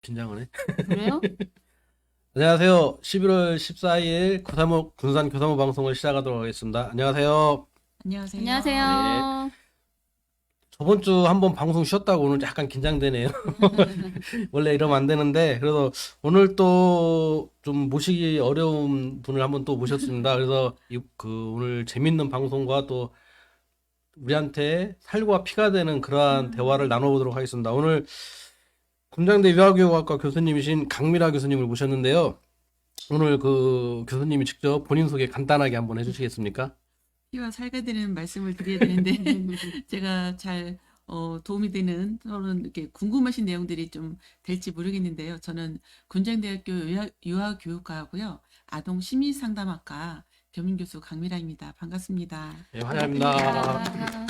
긴장을 해. 그래요? 안녕하세요. 11월 14일 구사모 군산 교사모 방송을 시작하도록 하겠습니다. 안녕하세요. 안녕하세요. 네. 안녕하세요. 저번 주 한번 방송 쉬었다고 오늘 약간 긴장되네요. 원래 이러면 안 되는데 그래서 오늘 또 좀 모시기 어려운 분을 한번 또 모셨습니다. 그래서 오늘 재밌는 방송과 또 우리한테 살과 피가 되는 그러한 대화를 나눠보도록 하겠습니다. 오늘 군장대 유아교육학과 교수님이신 강미라 교수님을 모셨는데요. 오늘 그 교수님이 직접 본인 소개 간단하게 한번 해주시겠습니까? 피와 살가 되는 말씀을 드려야 되는데 제가 잘 도움이 되는 또는 이렇게 궁금하신 내용들이 좀 될지 모르겠는데요. 저는 군장대학교 유아교육과하고요. 아동 심리상담학과 겸임교수 강미라입니다. 반갑습니다. 네, 환영합니다. 반갑습니다.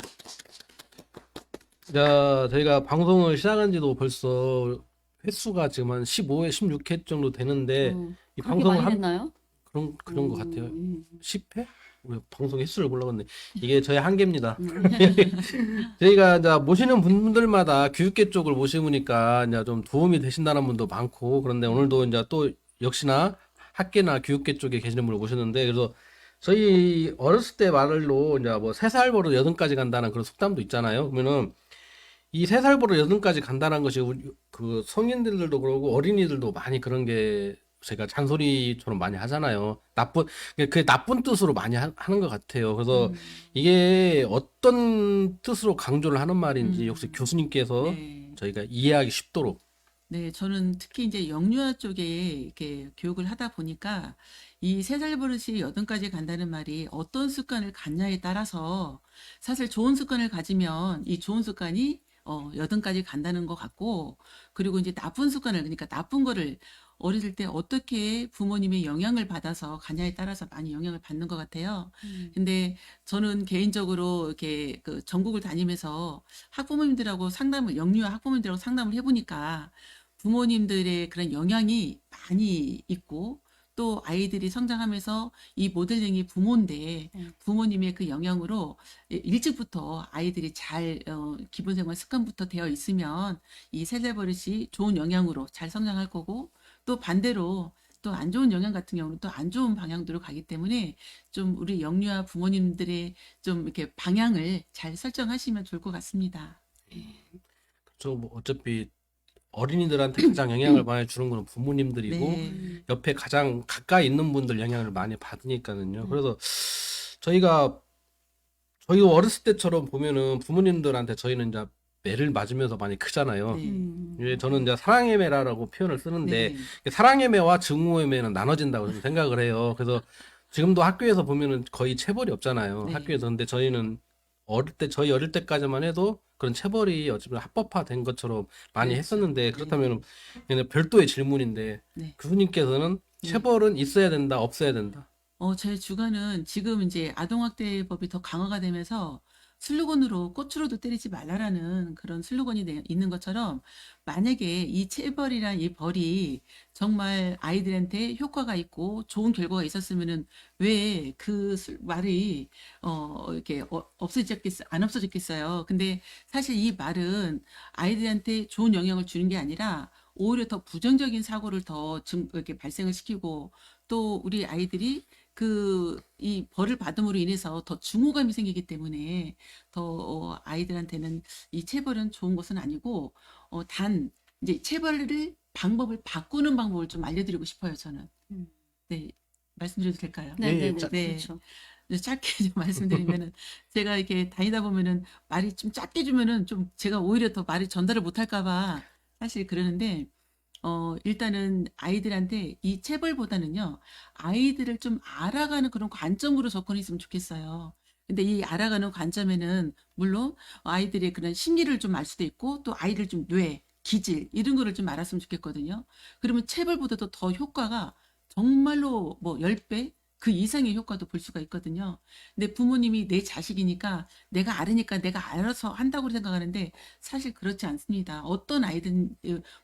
자, 저희가 방송을 시작한 지도 벌써 횟수가 지금 한 15회, 16회 정도 되는데 이 그렇게 많이 방송을 됐나요? 그런 것 같아요. 10회? 우리 방송 횟수를 몰라봤네. 이게 저의 한계입니다. 저희가 이제 모시는 분들마다 교육계 쪽을 모시니까 이제 좀 도움이 되신다는 분도 많고 그런데 오늘도 이제 또 역시나 학계나 교육계 쪽에 계시는 분을 모셨는데 그래서 저희 어렸을 때 말로 이제 뭐 3살 버릇 8까지 간다는 그런 속담도 있잖아요. 그러면은 이 3살 버릇 8까지 간다는 것이 그 성인들도 그러고 어린이들도 많이 그런 게 제가 잔소리처럼 많이 하잖아요. 그게 나쁜 뜻으로 많이 하는 것 같아요. 그래서 이게 어떤 뜻으로 강조를 하는 말인지 혹시 교수님께서 네. 저희가 이해하기 쉽도록. 네, 저는 특히 이제 영유아 쪽에 이렇게 교육을 하다 보니까 이 3살 버릇이 8까지 간다는 말이 어떤 습관을 갖냐에 따라서 사실 좋은 습관을 가지면 이 좋은 습관이 8까지 간다는 것 같고 그리고 이제 나쁜 습관을 그러니까 나쁜 거를 어렸을 때 어떻게 부모님의 영향을 받아서 가냐에 따라서 많이 영향을 받는 것 같아요. 근데 저는 개인적으로 이렇게 그 전국을 다니면서 학부모님들하고 영유아 학부모님들하고 상담을 해보니까 부모님들의 그런 영향이 많이 있고 또 아이들이 성장하면서 이 모델링이 부모인데 부모님의 그 영향으로 일찍부터 아이들이 잘 기본 생활 습관부터 되어 있으면 이 세대 버릇이 좋은 영향으로 잘 성장할 거고 또 반대로 또 안 좋은 영향 같은 경우는 또 안 좋은 방향으로 가기 때문에 좀 우리 영유아 부모님들의 좀 이렇게 방향을 잘 설정하시면 좋을 것 같습니다. 뭐 어차피 어린이들한테 가장 영향을 많이 주는 거는 부모님들이고 네. 옆에 가장 가까이 있는 분들 영향을 많이 받으니까는요. 그래서 저희가 저희 어렸을 때처럼 보면은 부모님들한테 저희는 이제 매를 맞으면서 많이 크잖아요. 네. 예, 저는 이제 사랑의 매라고 표현을 쓰는데 네. 사랑의 매와 증오의 매는 나눠진다고 저는 생각을 해요. 그래서 지금도 학교에서 보면은 거의 체벌이 없잖아요. 네. 학교에서. 근데 저희는 저희 어릴 때까지만 해도 그런 체벌이 어쩌면 합법화된 것처럼 많이 그렇죠. 했었는데 네. 그렇다면 그냥 별도의 질문인데 네. 교수님께서는 네. 체벌은 있어야 된다, 없어야 된다. 제 주관은 지금 이제 아동학대법이 더 강화가 되면서 슬로건으로 꽃으로도 때리지 말라라는 그런 슬로건이 있는 것처럼 만약에 이 체벌이란 이 벌이 정말 아이들한테 효과가 있고 좋은 결과가 있었으면은 왜 그 말이 이렇게 없어졌겠어 안 없어졌겠어요. 근데 사실 이 말은 아이들한테 좋은 영향을 주는 게 아니라 오히려 더 부정적인 사고를 더 이렇게 발생을 시키고 또 우리 아이들이 이 벌을 받음으로 인해서 더 증오감이 생기기 때문에 더 아이들한테는 이 체벌은 좋은 것은 아니고 단 이제 체벌을 방법을 바꾸는 방법을 좀 알려드리고 싶어요, 저는. 네, 말씀드려도 될까요? 예, 네네네. 네. 그렇죠. 짧게 좀 말씀드리면은 제가 이렇게 다니다 보면은 말이 좀 짧게 주면은 좀 제가 오히려 더 말이 전달을 못할까 봐 사실 그러는데 일단은 아이들한테 이 체벌보다는요, 아이들을 좀 알아가는 그런 관점으로 접근했으면 좋겠어요. 근데 이 알아가는 관점에는 물론 아이들의 그런 심리를 좀 알 수도 있고 또 아이들 좀 기질 이런 거를 좀 알았으면 좋겠거든요. 그러면 체벌보다도 더 효과가 정말로 뭐 10배 그 이상의 효과도 볼 수가 있거든요. 근데 부모님이 내 자식이니까 내가 알으니까 내가 알아서 한다고 생각하는데 사실 그렇지 않습니다. 어떤 아이든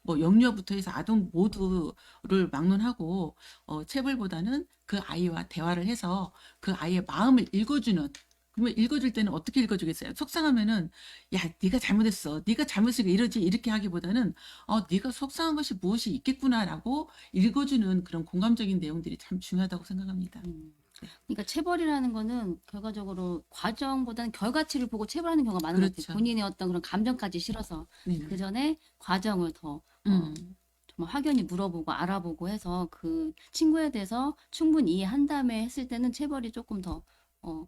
뭐 영유아부터 해서 아동 모두를 막론하고 체벌보다는 그 아이와 대화를 해서 그 아이의 마음을 읽어주는 그러면 읽어줄 때는 어떻게 읽어주겠어요? 속상하면은 야, 네가 잘못했어. 네가 잘못했으니까 이러지 이렇게 하기보다는 네가 속상한 것이 무엇이 있겠구나라고 읽어주는 그런 공감적인 내용들이 참 중요하다고 생각합니다. 그러니까 체벌이라는 거는 결과적으로 과정보다는 결과치를 보고 체벌하는 경우가 많은 것 그렇죠. 같아요. 본인의 어떤 그런 감정까지 실어서 네. 그 전에 과정을 더 정말 확연히 물어보고 알아보고 해서 그 친구에 대해서 충분히 이해한 다음에 했을 때는 체벌이 조금 더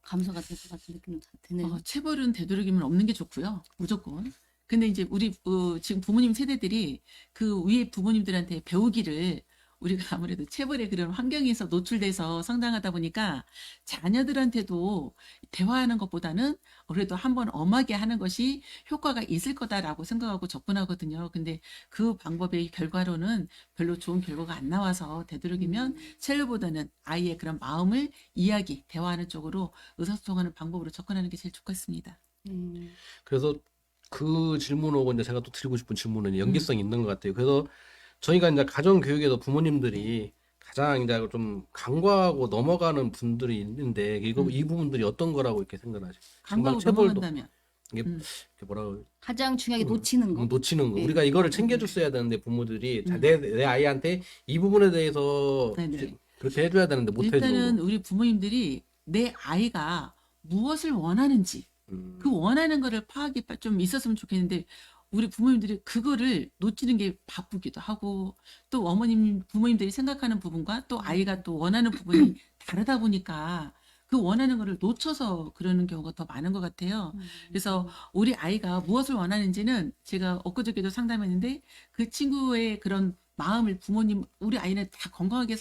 감소가 될 것 같은 느낌이 드네요. 체벌은 되도록이면 없는 게 좋고요. 무조건. 근데 이제 우리 지금 부모님 세대들이 그 위에 부모님들한테 배우기를 우리가 아무래도 체벌의 그런 환경에서 노출돼서 성장하다 보니까 자녀들한테도 대화하는 것보다는 그래도 한번 엄하게 하는 것이 효과가 있을 거다라고 생각하고 접근하거든요. 근데 그 방법의 결과로는 별로 좋은 결과가 안 나와서 되도록이면 체벌보다는 아이의 그런 마음을 이야기, 대화하는 쪽으로 의사소통하는 방법으로 접근하는 게 제일 좋겠습니다. 그래서 그 질문하고 이제 제가 또 드리고 싶은 질문은 연계성이 있는 것 같아요. 그래서 저희가 이제 가정 교육에서 부모님들이 가장 이제 좀 간과하고 넘어가는 분들이 있는데 이 부분들이 어떤 거라고 이렇게 생각하세요? 정말 강과하고 체벌도 넘어간다면 이게 이렇게 뭐라고 가장 중요하게 놓치는 거. 놓치는 거. 네. 우리가 이거를 챙겨줬어야 되는데 부모들이 내 아이한테 이 부분에 대해서 네네. 그렇게 해줘야 되는데 못 일단은 해주고. 우리 부모님들이 내 아이가 무엇을 원하는지 그 원하는 거를 파악이 좀 있었으면 좋겠는데 우리 부모님들이 그거를 놓치는 게 바쁘기도 하고 또 어머님 부모님들이 생각하는 부분과 또 아이가 또 원하는 부분이 다르다 보니까 그 원하는 거를 놓쳐서 그러는 경우가 더 많은 것 같아요. 그래서 우리 아이가 무엇을 원하는지는 제가 엊그저께도 상담했는데 그 친구의 그런 마음을 부모님 우리 아이는 다 건강하게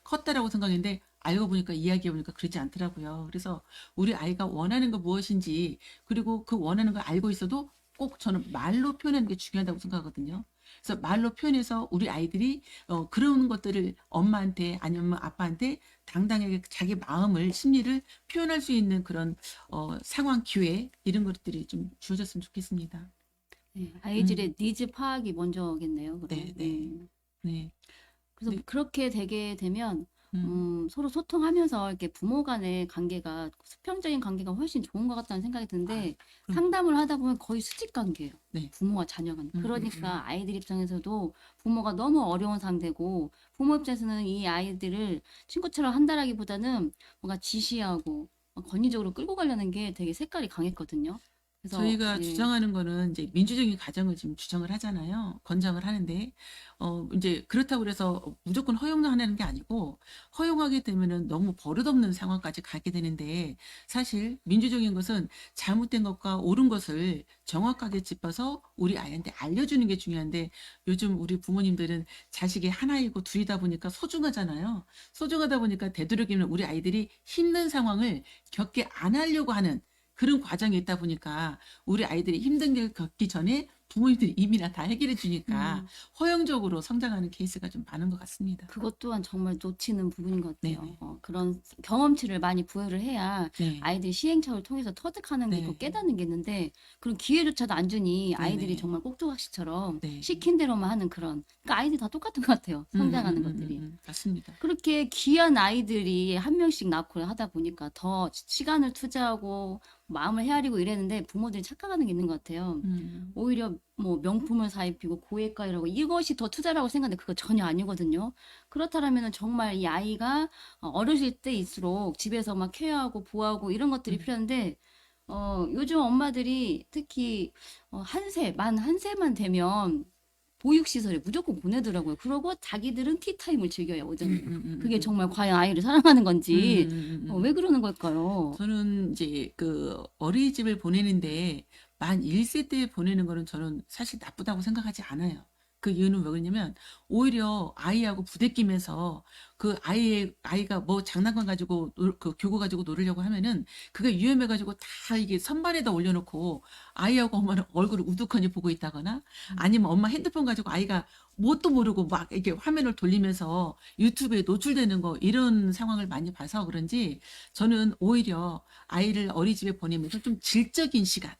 컸다라고 생각했는데 알고 보니까 이야기해 보니까 그러지 않더라고요. 그래서 우리 아이가 원하는 거 무엇인지 그리고 그 원하는 걸 알고 있어도 꼭 저는 말로 표현하는 게 중요하다고 생각하거든요. 그래서 말로 표현해서 우리 아이들이 그런 것들을 엄마한테 아니면 아빠한테 당당하게 자기 마음을 심리를 표현할 수 있는 그런 상황 기회 이런 것들이 좀 주어졌으면 좋겠습니다. 네, 아이들의 니즈 파악이 먼저겠네요. 그럼. 네, 네. 네. 그래서 네. 그렇게 되게 되면 서로 소통하면서 이렇게 부모 간의 관계가 수평적인 관계가 훨씬 좋은 것 같다는 생각이 드는데 그럼. 상담을 하다 보면 거의 수직 관계예요. 네. 부모와 자녀 간. 그러니까 아이들 입장에서도 부모가 너무 어려운 상대고 부모 입장에서는 이 아이들을 친구처럼 한다라기보다는 뭔가 지시하고 권위적으로 끌고 가려는 게 되게 색깔이 강했거든요. 그래서 저희가 예. 주장하는 거는 이제 민주적인 가정을 지금 주장을 하잖아요. 권장을 하는데, 이제 그렇다고 그래서 무조건 허용하는 게 아니고, 허용하게 되면은 너무 버릇없는 상황까지 가게 되는데, 사실 민주적인 것은 잘못된 것과 옳은 것을 정확하게 짚어서 우리 아이한테 알려주는 게 중요한데, 요즘 우리 부모님들은 자식이 하나이고 둘이다 보니까 소중하잖아요. 소중하다 보니까 되도록이면 우리 아이들이 힘든 상황을 겪게 안 하려고 하는 그런 과정이 있다 보니까 우리 아이들이 힘든 길 겪기 전에 부모님들이 이미나 다 해결해 주니까 허용적으로 성장하는 케이스가 좀 많은 것 같습니다. 그것 또한 정말 놓치는 부분인 것 같아요. 네네. 그런 경험치를 많이 부여를 해야 네. 아이들이 시행착오를 통해서 터득하는 게 네. 있고 깨닫는 게 있는데 그런 기회조차도 안 주니 아이들이 네네. 정말 꼭두각시처럼 네. 시킨 대로만 하는 그런 그러니까 아이들이 다 똑같은 것 같아요. 성장하는 것들이. 맞습니다. 그렇게 귀한 아이들이 한 명씩 낳고 하다 보니까 더 시간을 투자하고 마음을 헤아리고 이랬는데 부모들이 착각하는 게 있는 것 같아요. 오히려 뭐 명품을 사입히고 고액가 이라고 이것이 더 투자라고 생각하는데 그거 전혀 아니거든요. 그렇다면은 정말 이 아이가 어르실 때일수록 집에서 막 케어하고 보호하고 이런 것들이 필요한데 요즘 엄마들이 특히 만 한 세만 되면 보육시설에 무조건 보내더라고요. 그러고 자기들은 티타임을 즐겨요, 오전에. 그게 정말 과연 아이를 사랑하는 건지, 왜 그러는 걸까요? 저는 이제 그 어린이집을 보내는데 만 1세 때 보내는 거는 저는 사실 나쁘다고 생각하지 않아요. 그 이유는 왜 그러냐면 오히려 아이하고 부대끼면서 그 아이가 뭐 장난감 가지고 그 교구 가지고 놀으려고 하면은 그게 위험해가지고 다 이게 선반에다 올려놓고 아이하고 엄마는 얼굴을 우두커니 보고 있다거나 아니면 엄마 핸드폰 가지고 아이가 뭣도 모르고 막 이렇게 화면을 돌리면서 유튜브에 노출되는 거 이런 상황을 많이 봐서 그런지 저는 오히려 아이를 어린이집에 보내면서 좀 질적인 시간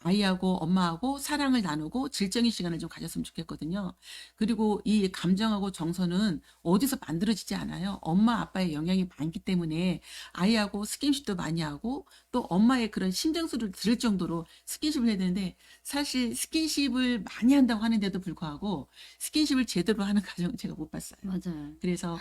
아이하고 엄마하고 사랑을 나누고 질적인 시간을 좀 가졌으면 좋겠거든요. 그리고 이 감정하고 정서는 어디서 만들어지지 않아요. 엄마 아빠의 영향이 많기 때문에 아이하고 스킨십도 많이 하고 또 엄마의 그런 심정 소리를 들을 정도로 스킨십을 해야 되는데 사실 스킨십을 많이 한다고 하는데도 불구하고 스킨십을 제대로 하는 가정은 제가 못 봤어요. 맞아요. 그래서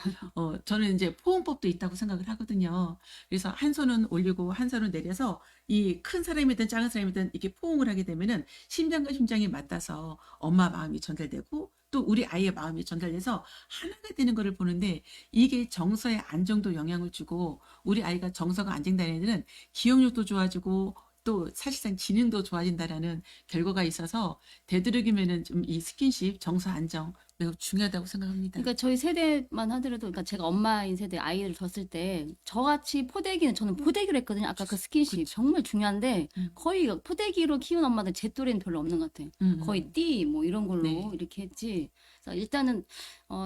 저는 이제 포옹법도 있다고 생각을 하거든요. 그래서 한 손은 올리고 한 손은 내려서 이 큰 사람이든 작은 사람이든 이렇게 포옹을 하게 되면은 심장과 심장이 맞닿아서 엄마 마음이 전달되고 또 우리 아이의 마음이 전달돼서 하나가 되는 것을 보는데 이게 정서의 안정도 영향을 주고 우리 아이가 정서가 안정되는 애들은 기억력도 좋아지고 또 사실상 지능도 좋아진다라는 결과가 있어서 되도록이면은 좀 이 스킨십 정서 안정 매우 중요하다고 생각합니다. 그러니까 저희 세대만 하더라도, 그러니까 제가 엄마인 세대 아이를 뒀을 때 저같이 포대기는, 저는 포대기로 했거든요. 아까 그 스킨십 정말 중요한데 거의 포대기로 키운 엄마들 제 또래는 별로 없는 것 같아요. 거의 띠 뭐 이런 걸로 네. 이렇게 했지. 그래서 일단은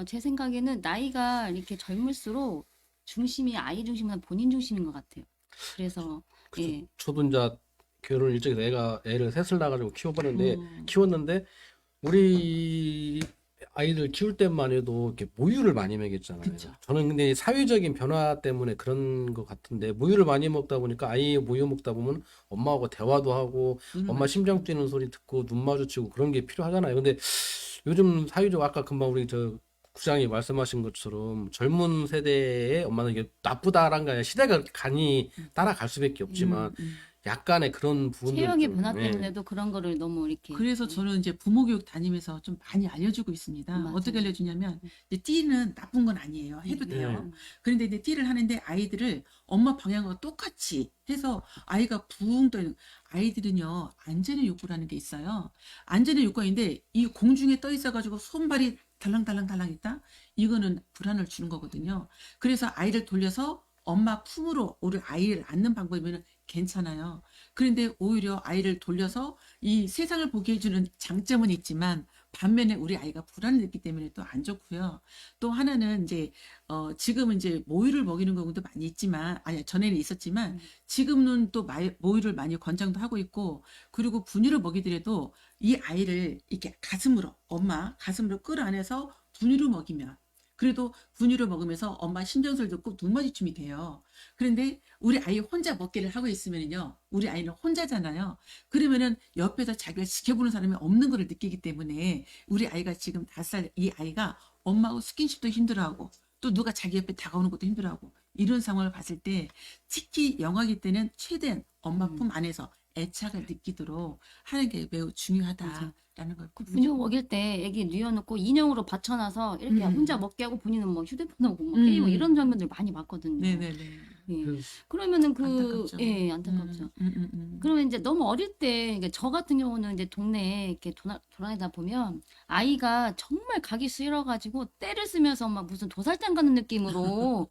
제 생각에는 나이가 이렇게 젊을수록 중심이 아이 중심보다 본인 중심인 것 같아요. 그래서 예. 저도 이제 결혼 일찍 애를 셋을 낳아가지고 음. 키웠는데 우리 아이들 키울 때만 해도 이렇게 모유를 많이 먹였잖아요. 그쵸. 저는 근데 이 사회적인 변화 때문에 그런 것 같은데 모유를 많이 먹다 보니까 아이 모유 먹다 보면 엄마하고 대화도 하고 엄마 심장 뛰는 소리 듣고 눈 마주치고 그런 게 필요하잖아요. 근데 요즘 사회적 아까 금방 우리 저 국장이 말씀하신 것처럼 젊은 세대의 엄마는 이게 나쁘다란 게 아니라 시대가 그렇게 간이 따라갈 수밖에 없지만 약간의 그런 부분들 체형의 좀, 변화 예. 때문에도 그런 거를 너무 이렇게 그래서 저는 이제 부모 교육 다니면서 좀 많이 알려주고 있습니다. 맞아요. 어떻게 알려주냐면 이제 띠는 나쁜 건 아니에요. 해도 돼요. 그런데 이제 띠를 하는데 아이들을 엄마 방향과 똑같이 해서 아이가 붕 떠있는 아이들은요 안전의 욕구라는 게 있어요. 안전의 욕구가 있는데 이 공중에 떠 있어가지고 손발이 달랑달랑달랑 있다. 이거는 불안을 주는 거거든요. 그래서 아이를 돌려서 엄마 품으로 우리 아이를 안는 방법이면 괜찮아요. 그런데 오히려 아이를 돌려서 이 세상을 보게 해주는 장점은 있지만 반면에 우리 아이가 불안을 느끼기 때문에 또 안 좋고요. 또 하나는 이제 지금은 이제 모유를 먹이는 경우도 많이 있지만 아니 전에는 있었지만 지금은 또 모유를 많이 권장도 하고 있고 그리고 분유를 먹이더라도 이 아이를 이렇게 가슴으로 엄마 가슴으로 끌어안아서 분유를 먹이면 그래도 분유를 먹으면서 엄마 심정소리 듣고 눈마주침이 돼요. 그런데 우리 아이 혼자 먹기를 하고 있으면요. 우리 아이는 혼자잖아요. 그러면은 옆에서 자기를 지켜보는 사람이 없는 것을 느끼기 때문에 우리 아이가 지금 5살 이 아이가 엄마하고 스킨십도 힘들어하고 또 누가 자기 옆에 다가오는 것도 힘들어하고 이런 상황을 봤을 때 특히 영아기 때는 최대한 엄마 품 안에서 애착을 느끼도록 하는 게 매우 중요하다라는 걸 분유 먹일 때 애기 뉘어놓고 인형으로 받쳐놔서 이렇게 혼자 먹게 하고 본인은 뭐 휴대폰하고 뭐 게임하고 이런 장면들 많이 봤거든요. 네네네. 예. 그- 그러면은 안타깝죠. 예, 안타깝죠. 그러면 이제 너무 어릴 때, 그러니까 저 같은 경우는 이제 동네에 이렇게 돌아다니다 보면 아이가 정말 가기 싫어가지고 떼를 쓰면서 막 무슨 도살장 가는 느낌으로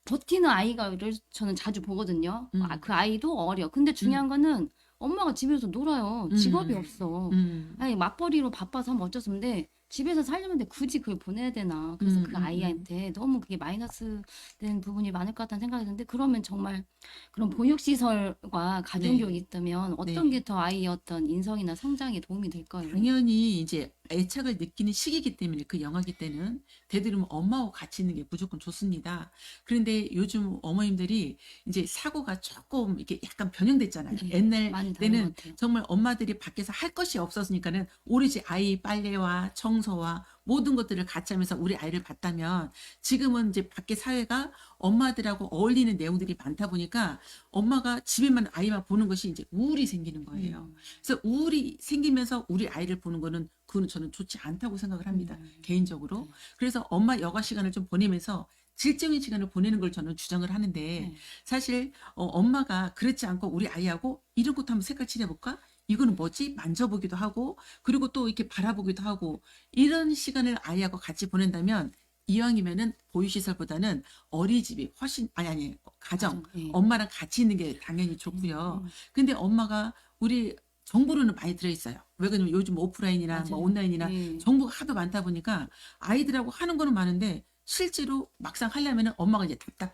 버티는 아이가를 저는 자주 보거든요. 그 아이도 어려. 근데 중요한 거는 엄마가 집에서 놀아요. 직업이 없어. 아니, 맞벌이로 바빠서 하면 어쩔 수 없는데 집에서 살려는데 굳이 그걸 보내야 되나. 그래서 그 아이한테 너무 그게 마이너스 된 부분이 많을 것 같다는 생각이 드는데 그러면 정말 그런 보육시설과 가정교육이 있다면 어떤 네. 게 더 아이의 어떤 인성이나 성장에 도움이 될까요? 당연히 이제 애착을 느끼는 시기이기 때문에 그 영아기 때는 되도록이면 엄마하고 같이 있는 게 무조건 좋습니다. 그런데 요즘 어머님들이 이제 사고가 조금 이렇게 약간 변형됐잖아요. 네, 옛날 많이 다른 때는 것 같아요. 정말 엄마들이 밖에서 할 것이 없었으니까는 오로지 아이 빨래와 청소와 모든 것들을 같이 하면서 우리 아이를 봤다면 지금은 이제 밖에 사회가 엄마들하고 어울리는 내용들이 많다 보니까 엄마가 집에만 아이만 보는 것이 이제 우울이 생기는 거예요. 그래서 우울이 생기면서 우리 아이를 보는 거는 그건 저는 좋지 않다고 생각을 합니다. 개인적으로. 그래서 엄마 여가 시간을 좀 보내면서 질적인 시간을 보내는 걸 저는 주장을 하는데 사실 엄마가 그렇지 않고 우리 아이하고 이런 것도 한번 색깔 칠해볼까? 이거는 뭐지? 만져보기도 하고 그리고 또 이렇게 바라보기도 하고 이런 시간을 아이하고 같이 보낸다면 이왕이면은 보육시설보다는 어린이집이 훨씬 아니 가정 예. 엄마랑 같이 있는 게 당연히 좋고요. 근데 엄마가 우리 정보로는 많이 들어있어요. 왜 그러냐면 요즘 오프라인이나 뭐 맞아요. 온라인이나 예. 정보가 하도 많다 보니까 아이들하고 하는 거는 많은데 실제로 막상 하려면은 엄마가 이제 답답해.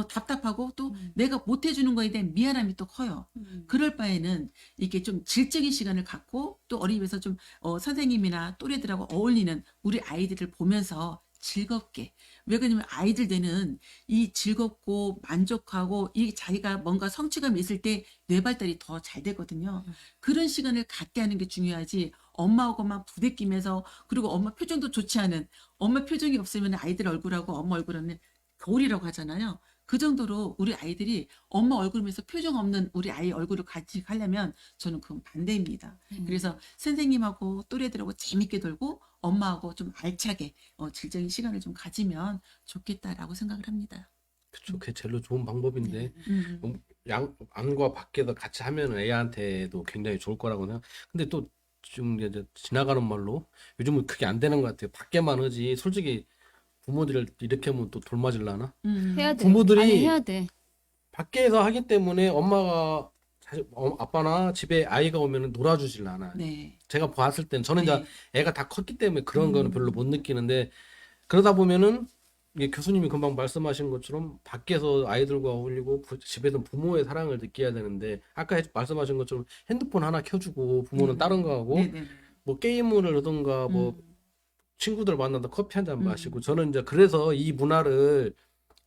답답하고 또 내가 못 해주는 거에 대한 미안함이 또 커요. 그럴 바에는 이렇게 좀 질적인 시간을 갖고 또 어린이집에서 좀 선생님이나 또래들하고 어울리는 우리 아이들을 보면서 즐겁게. 왜 그러냐면 아이들들은 이 즐겁고 만족하고 이 자기가 뭔가 성취감이 있을 때 뇌 발달이 더 잘 되거든요. 그런 시간을 갖게 하는 게 중요하지. 엄마하고만 부대끼면서 그리고 엄마 표정도 좋지 않은 엄마 표정이 없으면 아이들 얼굴하고 엄마 얼굴은 거울이라고 하잖아요. 그 정도로 우리 아이들이 엄마 얼굴 보면서 표정 없는 우리 아이 얼굴을 같이 하려면 저는 그건 반대입니다. 그래서 선생님하고 또래들하고 재밌게 놀고 엄마하고 좀 알차게 질적인 시간을 좀 가지면 좋겠다라고 생각을 합니다. 그쵸. 그게 제일 좋은 방법인데 음. 안과 밖에서 같이 하면 애한테도 굉장히 좋을 거라고 생각. 근데 또 지금 이제 지나가는 말로 요즘은 그게 안 되는 것 같아요. 밖에만 하지. 솔직히 부모들 이렇게 하면 또 돌맞을라나? 해야 돼. 부모들이 아니, 해야 돼. 밖에서 하기 때문에 엄마가 아빠나 집에 아이가 오면 놀아주질 않아요. 네. 제가 봤을 땐 저는 이제 네. 애가 다 컸기 때문에 그런 거는 별로 못 느끼는데 그러다 보면은 이게 교수님이 금방 말씀하신 것처럼 밖에서 아이들과 어울리고 집에서 부모의 사랑을 느껴야 되는데 아까 말씀하신 것처럼 핸드폰 하나 켜주고 부모는 다른 거 하고 네네. 뭐 게임을 하던가 뭐 음. 친구들 만나서 커피 한 잔 마시고 저는 이제 그래서 이 문화를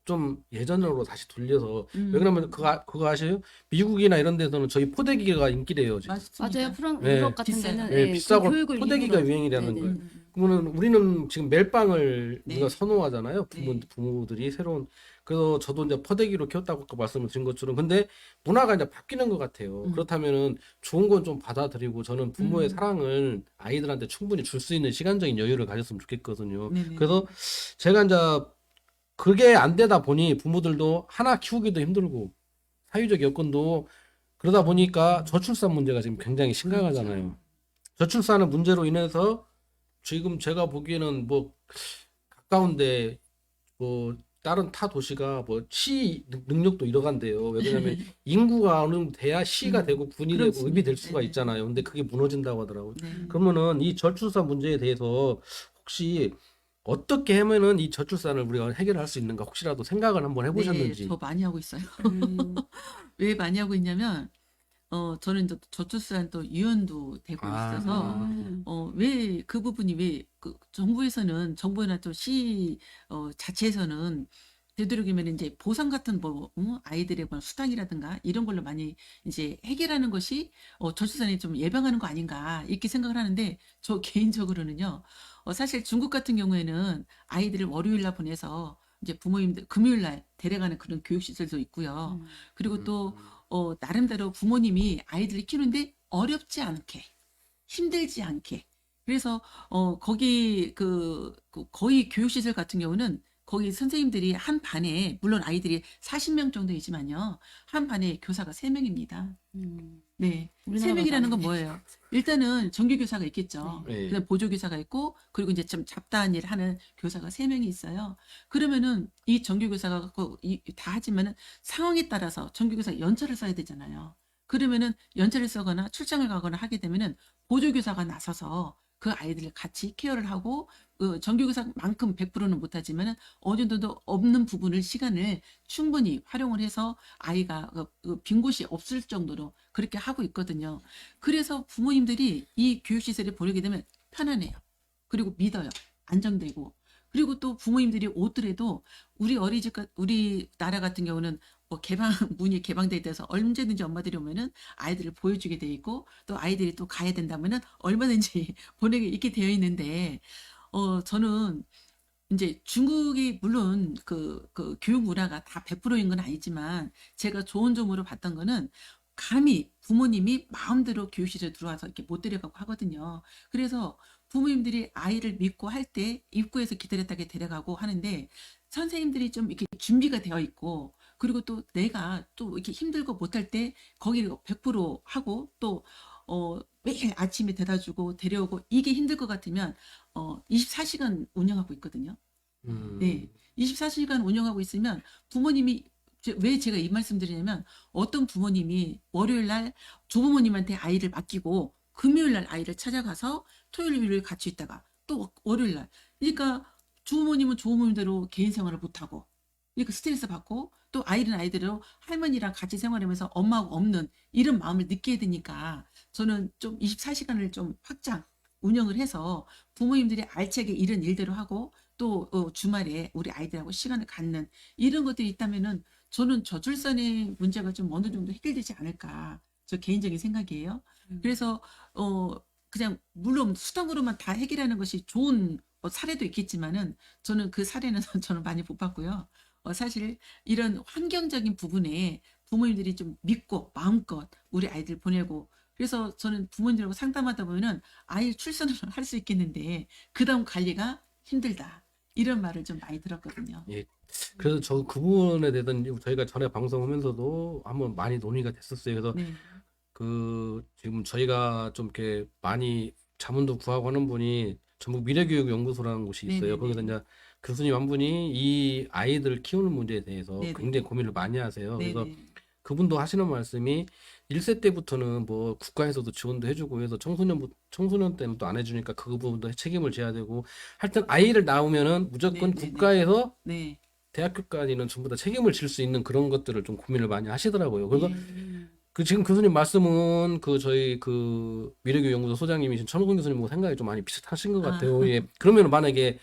좀 예전으로 다시 돌려서 왜 그러면 그거 아세요? 미국이나 이런 데서는 저희 포대기가 인기래요 지금. 맞습니다. 맞아요. 네. 유럽 같은 비싸요. 데는 네, 예, 비싸고 그 교육을 포대기가 일부러- 유행이라는 네네. 거예요. 그러면 우리는 지금 멜빵을 네. 우리가 선호하잖아요. 네. 부모들이 새로운 그래서 저도 이제 포대기로 키웠다고 아까 말씀을 드린 것처럼 근데 문화가 이제 바뀌는 것 같아요. 그렇다면은 좋은 건 좀 받아들이고 저는 부모의 사랑을 아이들한테 충분히 줄 수 있는 시간적인 여유를 가졌으면 좋겠거든요. 네네. 그래서 제가 이제 그게 안 되다 보니 부모들도 하나 키우기도 힘들고 사회적 여건도 그러다 보니까 저출산 문제가 지금 굉장히 심각하잖아요. 저출산의 문제로 인해서 지금 제가 보기에는 뭐 가까운데 뭐 다른 타 도시가 뭐 시 능력도 잃어간대요. 왜 그러냐면 인구가 어느 정도 돼야 시가 되고 군이 되고 그렇습니다. 읍이 될 수가 네네. 있잖아요. 근데 그게 무너진다고 하더라고요. 네. 그러면은 이 저출산 문제에 대해서 혹시 어떻게 하면은 이 저출산을 우리가 해결할 수 있는가 혹시라도 생각을 한번 네, 해보셨는지. 저 많이 하고 있어요. 음, 왜 많이 하고 있냐면, 저는 이제 저출산 또 유연도 되고 아. 있어서, 왜 그 부분이 왜, 정부나 또 자체에서는 되도록이면 이제 보상 같은 아이들의 뭐 수당이라든가 이런 걸로 많이 이제 해결하는 것이 저출산에 좀 예방하는 거 아닌가 이렇게 생각을 하는데 저 개인적으로는요, 사실 중국 같은 경우에는 아이들을 월요일 날 보내서 이제 부모님들 금요일 날 데려가는 그런 교육시설도 있고요. 그리고 또, 나름대로 부모님이 아이들을 키우는데 어렵지 않게, 힘들지 않게. 그래서, 거기, 거의 교육시설 같은 경우는 거기 선생님들이 한 반에, 물론 아이들이 40명 정도이지만요, 한 반에 교사가 3명입니다. 네. 우리나라가 3명이라는 건 많네. 뭐예요? 일단은 정규교사가 있겠죠. 네. 그다음 보조교사가 있고, 그리고 이제 좀 잡다한 일 하는 교사가 3명이 있어요. 그러면은 이 정규교사가 다 하지만은 상황에 따라서 정규교사 연차를 써야 되잖아요. 그러면은 연차를 쓰거나 출장을 가거나 하게 되면은 보조교사가 나서서 그 아이들을 같이 케어를 하고 정규교사만큼 100%는 못하지만은 어느 정도 없는 부분을 시간을 충분히 활용을 해서 아이가 빈 곳이 없을 정도로 그렇게 하고 있거든요. 그래서 부모님들이 이 교육시설에 보내게 되면 편안해요. 그리고 믿어요. 안정되고. 그리고 또 부모님들이 오더라도 우리나라 같은 경우는 뭐 문이 개방돼 있어서 언제든지 엄마들이 오면은 아이들을 보여주게 돼 있고 또 아이들이 또 가야 된다면은 얼마든지 보내게 있게 되어 있는데 저는 이제 중국이 물론 그 교육 문화가 다 100%인 건 아니지만 제가 좋은 점으로 봤던 거는 감히 부모님이 마음대로 교육시설에 들어와서 이렇게 못 데려가고 하거든요. 그래서 부모님들이 아이를 믿고 할 때 입구에서 기다렸다가 데려가고 하는데 선생님들이 좀 이렇게 준비가 되어 있고 그리고 또 내가 또 이렇게 힘들고 못할 때 거기를 100% 하고 또 매일 아침에 데려다주고 데려오고 이게 힘들 것 같으면 24시간 운영하고 있거든요. 네. 24시간 운영하고 있으면 부모님이 왜 제가 이 말씀 드리냐면 어떤 부모님이 월요일 날 조부모님한테 아이를 맡기고 금요일 날 아이를 찾아가서 토요일 일요일 같이 있다가 또 월요일 날 그러니까 조부모님은 조부모님대로 개인 생활을 못 하고 그러니까 스트레스 받고 또 아이는 아이대로 할머니랑 같이 생활하면서 엄마하고 없는 이런 마음을 느끼게 되니까 저는 좀 24시간을 좀 확장 운영을 해서 부모님들이 알차게 이런 일대로 하고 또 주말에 우리 아이들하고 시간을 갖는 이런 것들이 있다면은 저는 저출산의 문제가 좀 어느 정도 해결되지 않을까. 저 개인적인 생각이에요. 그래서 그냥 물론 수당으로만 다 해결하는 것이 좋은 사례도 있겠지만은 저는 그 사례는 저는 많이 못 봤고요. 사실 이런 환경적인 부분에 부모님들이 좀 믿고 마음껏 우리 아이들 보내고 그래서 저는 부모님들하고 상담하다 보면은 아이 출산을 할 수 있겠는데 그다음 관리가 힘들다. 이런 말을 좀 많이 들었거든요. 예. 그래서 저 그 부분에 대해서는 저희가 전에 방송하면서도 한번 많이 논의가 됐었어요. 그래서 네. 그 지금 저희가 좀 이렇게 많이 자문도 구하고 하는 분이 전북 미래교육연구소라는 곳이 있어요. 네네네. 거기서 이제 교수님 한 분이 이 아이들 키우는 문제에 대해서 네네. 굉장히 고민을 많이 하세요. 그래서 네네. 그분도 하시는 말씀이 1세 때부터는 뭐 국가에서도 지원도 해주고 해서 청소년 때는 또 안 해주니까 그 부분도 책임을 져야 되고 하여튼 아이를 낳으면은 무조건 네네네. 국가에서 네. 대학교까지는 전부 다 책임을 질 수 있는 그런 것들을 좀 고민을 많이 하시더라고요. 그래서 네. 그 지금 교수님 말씀은 그 저희 그 미래교육연구소 소장님이신 천호근 교수님하고 생각이 좀 많이 비슷하신 것 같아요. 예. 그러면 만약에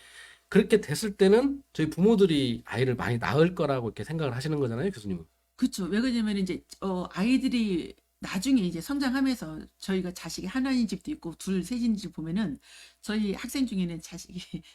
그렇게 됐을 때는 저희 부모들이 아이를 많이 낳을 거라고 이렇게 생각을 하시는 거잖아요, 교수님은. 그쵸. 왜 그러냐면 이제 아이들이 나중에 이제 성장하면서 저희가 자식이 하나인 집도 있고 둘, 셋인 집 보면은 저희 학생 중에는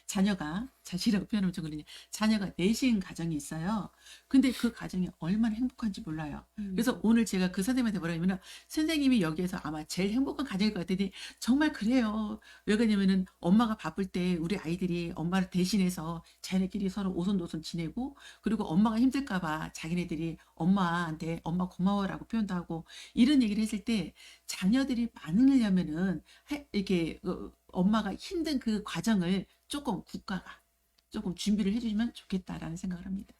자식이라고 표현하면 좀 그러냐. 자녀가 넷인 가정이 있어요. 근데 그 가정이 얼마나 행복한지 몰라요. 그래서 오늘 제가 그 선생님한테 뭐라 하냐면 선생님이 여기에서 아마 제일 행복한 가정일 것 같더니 정말 그래요. 왜 그러냐면은 엄마가 바쁠 때 우리 아이들이 엄마를 대신해서 자기네끼리 서로 오손도손 지내고 그리고 엄마가 힘들까봐 자기네들이 엄마한테 엄마 고마워라고 표현도 하고 이런 얘기를 했을 때 자녀들이 반응하려면은 이렇게 엄마가 힘든 그 과정을 조금 국가가 조금 준비를 해주시면 좋겠다라는 생각을 합니다.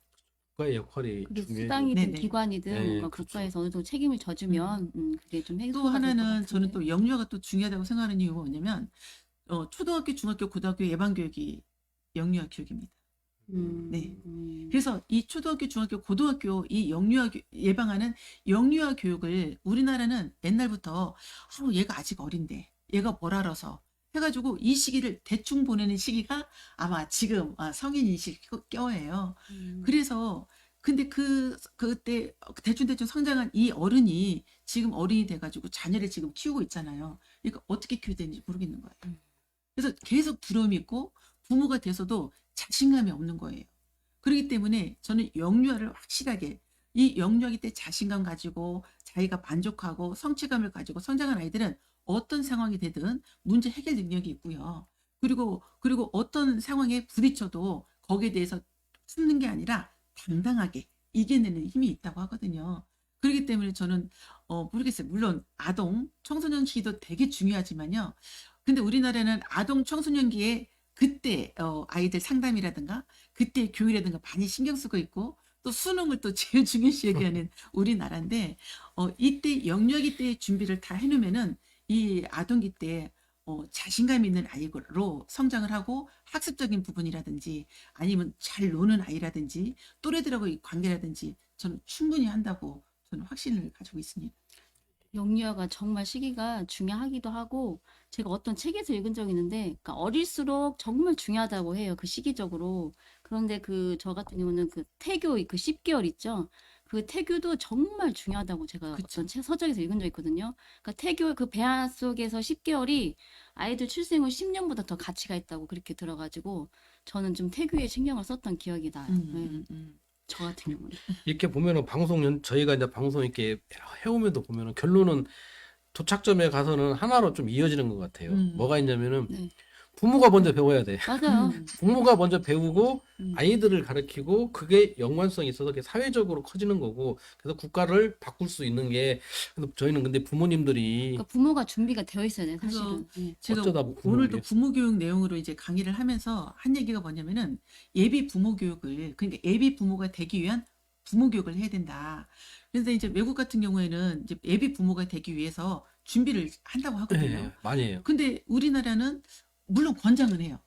국가의 역할이 그게 중요해요. 수당이든 네네. 기관이든 네, 뭔가 그렇죠. 국가에서 어느 정도 책임을 져주면 그게 좀 또 해소가 될 것 하나는 저는 같은데. 또 영유아가 또 중요하다고 생각하는 이유가 뭐냐면 초등학교, 중학교, 고등학교 예방교육이 영유아 교육입니다. 네. 그래서 이 초등학교, 중학교, 고등학교 이 영유아 예방하는 영유아 교육을 우리나라는 옛날부터 얘가 아직 어린데 얘가 뭘 알아서 해가지고 이 시기를 대충 보내는 시기가 아마 지금 성인이 껴예요. 그래서 근데 그때 대충 성장한 이 어른이 지금 어른이 돼가지고 자녀를 지금 키우고 있잖아요. 그러니까 어떻게 키워야 되는지 모르겠는 거예요. 그래서 계속 두려움이 있고 부모가 돼서도 자신감이 없는 거예요. 그렇기 때문에 저는 영유아를 확실하게 이 영유아기 때 자신감 가지고 자기가 만족하고 성취감을 가지고 성장한 아이들은 어떤 상황이 되든 문제 해결 능력이 있고요. 그리고 어떤 상황에 부딪혀도 거기에 대해서 숨는 게 아니라 당당하게 이겨내는 힘이 있다고 하거든요. 그렇기 때문에 저는 모르겠어요. 물론 아동 청소년 시기도 되게 중요하지만요. 근데 우리나라는 아동 청소년기에 그때 아이들 상담이라든가 그때 교육이라든가 많이 신경 쓰고 있고 또 수능을 또 제일 중요시 여기하는 우리나라인데 이때 영유아기 때 준비를 다 해놓으면은 이 아동기 때 자신감 있는 아이로 성장을 하고 학습적인 부분이라든지 아니면 잘 노는 아이라든지 또래들하고의 관계라든지 저는 충분히 한다고 저는 확신을 가지고 있습니다. 영유아가 정말 시기가 중요하기도 하고 제가 어떤 책에서 읽은 적이 있는데 그러니까 어릴수록 정말 중요하다고 해요. 그 시기적으로. 그런데 저 같은 경우는 그 태교 그 10개월 있죠. 그 태교도 정말 중요하다고 제가 그쵸. 어떤 서적에서 읽은 적 있거든요. 그러니까 태교 그 배아 속에서 10개월이 아이들 출생 후 10년보다 더 가치가 있다고 그렇게 들어가지고 저는 좀 태교에 신경을 썼던 기억이 나요. 저 같은 경우는. 이렇게 보면은 저희가 이제 방송 이렇게 해오면도 보면은 결론은 도착점에 가서는 하나로 좀 이어지는 것 같아요. 뭐가 있냐면은 네. 부모가 먼저 배워야 돼. 맞아요. 부모가 먼저 배우고 음. 아이들을 가르치고 그게 연관성이 있어서 그게 사회적으로 커지는 거고 그래서 국가를 바꿀 수 있는 게 저희는 근데 부모님들이 그러니까 부모가 준비가 되어 있어야 돼요, 그래서 사실은. 네. 제가 어쩌다 오늘도 부모님. 부모 교육 내용으로 이제 강의를 하면서 한 얘기가 뭐냐면은 예비 부모 교육을 그러니까 예비 부모가 되기 위한 부모 교육을 해야 된다. 그래서 이제 외국 같은 경우에는 이제 예비 부모가 되기 위해서 준비를 한다고 하거든요. 네, 많이 해요. 근데 우리나라는 물론 권장은 해요.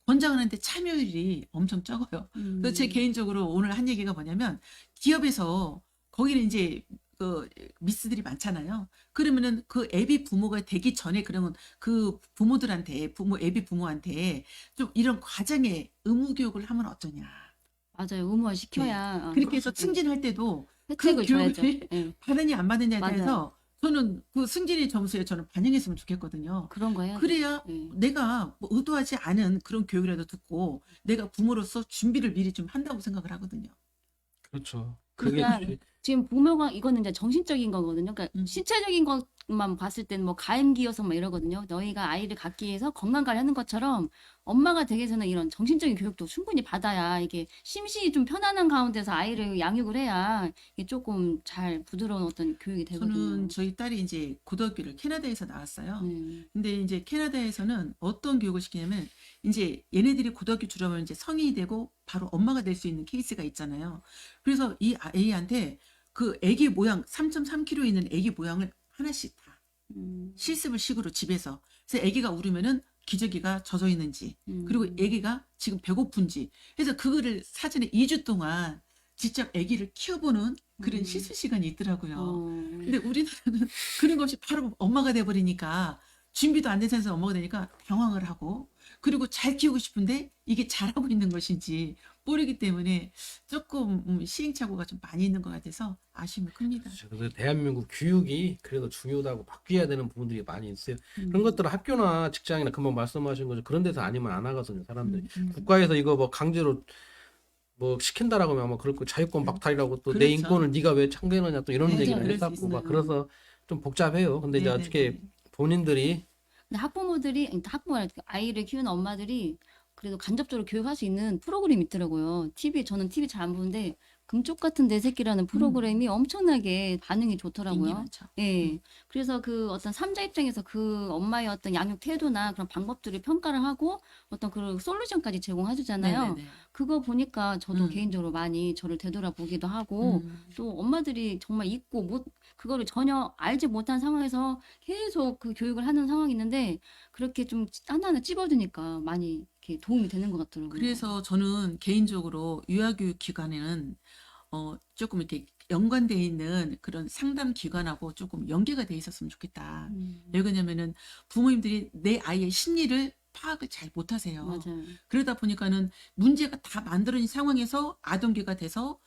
권장하는데 참여율이 엄청 적어요. 그래서 제 개인적으로 오늘 한 얘기가 뭐냐면 기업에서 거기는 이제 그 미스들이 많잖아요. 그러면은 그 애비 부모가 되기 전에 그러면 그 부모들한테 애비 부모한테 좀 이런 과정에 의무 교육을 하면 어떠냐. 맞아요. 의무화 시켜야 그렇게 해서 승진할 때도 그 혜택을 줘야죠. 교육을 예. 받느냐 안 받느냐에 맞아요. 대해서 저는 그 승진의 점수에 저는 반영했으면 좋겠거든요. 그런 거 해야 그래야 예. 내가 뭐 의도하지 않은 그런 교육이라도 듣고 내가 부모로서 준비를 미리 좀 한다고 생각을 하거든요. 그렇죠. 그게 그러니까 지금 부모가 이거는 이제 정신적인 거거든요. 그러니까 음. 신체적인 것만 봤을 때는 뭐 가임기여성 막 이러거든요. 너희가 아이를 갖기 위해서 건강관리 하는 것처럼 엄마가 되기 위해서는 이런 정신적인 교육도 충분히 받아야 이게 심신이 좀 편안한 가운데서 아이를 양육을 해야 이게 조금 잘 부드러운 어떤 교육이 되거든요. 저는 저희 딸이 이제 고등학교를 캐나다에서 나왔어요. 네. 근데 이제 캐나다에서는 어떤 교육을 시키냐면 이제 얘네들이 고등학교 졸업하면 이제 성인이 되고 바로 엄마가 될 수 있는 케이스가 있잖아요. 그래서 이 아이한테 그 아기 모양 3.3kg 있는 아기 모양을 하나씩 다 실습을 식으로 집에서. 그래서 아기가 울으면은 기저귀가 젖어 있는지 그리고 아기가 지금 배고픈지 해서 그거를 사전에 2주 동안 직접 아기를 키워보는 그런 실습 시간이 있더라고요. 근데 우리나라는 그런 것이 바로 엄마가 돼버리니까 준비도 안 된 상태에서 엄마가 되니까 당황을 하고 그리고 잘 키우고 싶은데 이게 잘하고 있는 것인지 모르기 때문에 조금 시행착오가 좀 많이 있는 것 같아서 아쉬움이 큽니다. 그래서 대한민국 교육이 그래도 중요하다고 바뀌어야 되는 부분들이 많이 있어요. 그런 것들은 학교나 직장이나 금방 말씀하신 거죠. 그런 데서 아니면 안 하거든요, 사람들이. 국가에서 이거 뭐 강제로 뭐 시킨다라고 하면 아마 그럴 거 자유권 박탈이라고 또 내 그렇죠. 인권을 네가 왜 참견하냐 또 이런 네, 얘기를 그럴 수 했었고 막 있어요. 그래서 좀 복잡해요. 근데 이제 네네네. 어떻게 본인들이 근데 학부모들이 학부모 아이를 키우는 엄마들이 그래도 간접적으로 교육할 수 있는 프로그램이 있더라고요. 저는 TV 잘 안 보는데 금쪽 같은 내 새끼라는 프로그램이 엄청나게 반응이 인기 좋더라고요. 많죠. 예. 그래서 그 어떤 삼자 입장에서 그 엄마의 어떤 양육 태도나 그런 방법들을 평가를 하고 어떤 그런 솔루션까지 제공해주잖아요. 네네네. 그거 보니까 저도 음. 개인적으로 많이 저를 되돌아보기도 하고 또 엄마들이 정말 잊고 그거를 전혀 알지 못한 상황에서 계속 그 교육을 하는 상황이 있는데 그렇게 좀 하나하나 찝어주니까 많이 이렇게 도움이 되는 것 같더라고요. 그래서 저는 개인적으로 유아교육 기관에는 조금 이렇게 연관돼 있는 그런 상담 기관하고 조금 연계가 돼 있었으면 좋겠다. 왜 그러냐면은 부모님들이 내 아이의 심리를 파악을 잘 못하세요. 맞아요. 그러다 보니까는 문제가 다 만들어진 상황에서 아동기가 돼서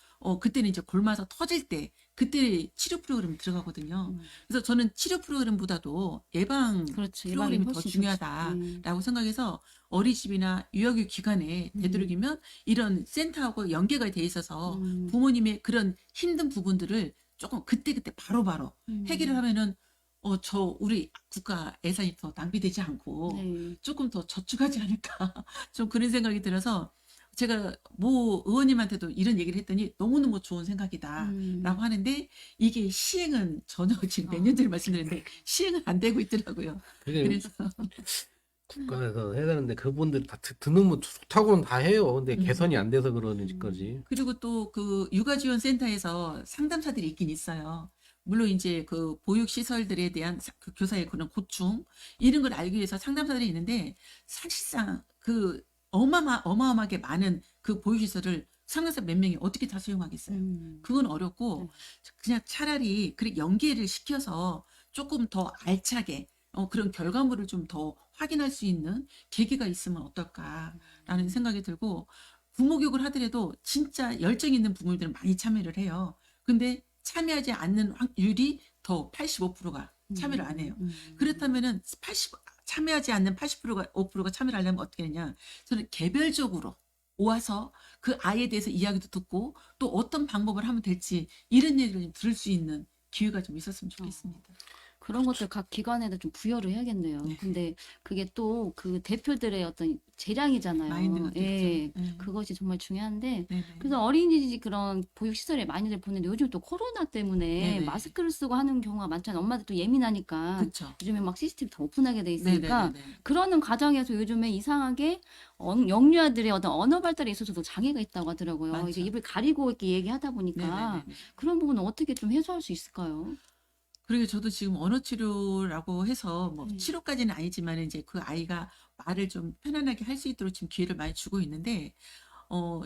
그때는 이제 골마서 터질 때 그때 치료 프로그램이 들어가거든요. 그래서 저는 치료 프로그램보다도 예방 그렇죠. 프로그램이 더 훨씬 좋지. 중요하다라고 생각해서 어린이집이나 유아교육 기관에 되도록이면 이런 센터하고 연계가 돼 있어서 부모님의 그런 힘든 부분들을 조금 그때그때 바로바로 해결을 하면은 우리 국가 예산이 더 낭비되지 않고 네. 조금 더 저축하지 않을까 좀 그런 생각이 들어서 제가 모 의원님한테도 이런 얘기를 했더니 너무너무 좋은 생각이다라고 하는데 이게 시행은 전혀 지금 몇 년 전에 말씀드렸는데 시행은 안 되고 있더라고요. 그게 그래서 국가에서 해야 되는데 그분들이 다 듣는 뭐 좋다고는 다 해요. 근데 개선이 안 돼서 그러는 거지. 그리고 또 그 육아지원센터에서 상담사들이 있긴 있어요. 물론 이제 그 보육시설들에 대한 그 교사의 그런 고충 이런 걸 알기 위해서 상담사들이 있는데 사실상 그 어마어마하게 많은 그 보육시설을 상담사 몇 명이 어떻게 다 수용하겠어요. 그건 어렵고 그냥 차라리 그 연계를 시켜서 조금 더 알차게 그런 결과물을 좀 더 확인할 수 있는 계기가 있으면 어떨까라는 생각이 들고 부모 교육을 하더라도 진짜 열정 있는 부모님들은 많이 참여를 해요. 근데 참여하지 않는 확률이 더 85%가 참여를 안 해요. 그렇다면은 참여하지 않는 5%가 참여를 하려면 어떻게 하냐? 저는 개별적으로 모아서 그 아이에 대해서 이야기도 듣고 또 어떤 방법을 하면 될지 이런 얘기를 좀 들을 수 있는 기회가 좀 있었으면 좋겠습니다. 그런 것들 각 기관에다 좀 부여를 해야겠네요. 네. 근데 그게 또 그 대표들의 어떤 재량이잖아요. 마인드가 예. 그렇죠. 네. 그것이 정말 중요한데 네네. 그래서 어린이집 그런 보육시설에 많이들 보는데 요즘 또 코로나 때문에 네네. 마스크를 쓰고 하는 경우가 많잖아요. 엄마들 또 예민하니까 그렇죠. 요즘에 막 CCTV 다 오픈하게 돼 있으니까 네네네. 그러는 과정에서 요즘에 이상하게 영유아들의 어떤 언어 발달에 있어서도 장애가 있다고 하더라고요. 맞죠. 이게 입을 가리고 이렇게 얘기하다 보니까 네네네. 그런 부분은 어떻게 좀 해소할 수 있을까요? 그리고 저도 지금 언어 치료라고 해서 뭐 네. 치료까지는 아니지만 이제 그 아이가 말을 좀 편안하게 할 수 있도록 지금 기회를 많이 주고 있는데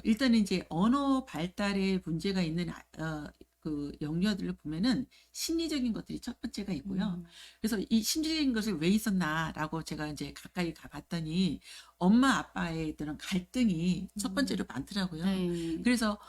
일단은 이제 언어 발달에 문제가 있는 그 영유아들을 보면은 심리적인 것들이 첫 번째가 있고요. 음. 그래서 이 심리적인 것을 왜 있었나라고 제가 이제 가까이 가봤더니 엄마 아빠의 그런 갈등이 첫 번째로 많더라고요. 네. 그래서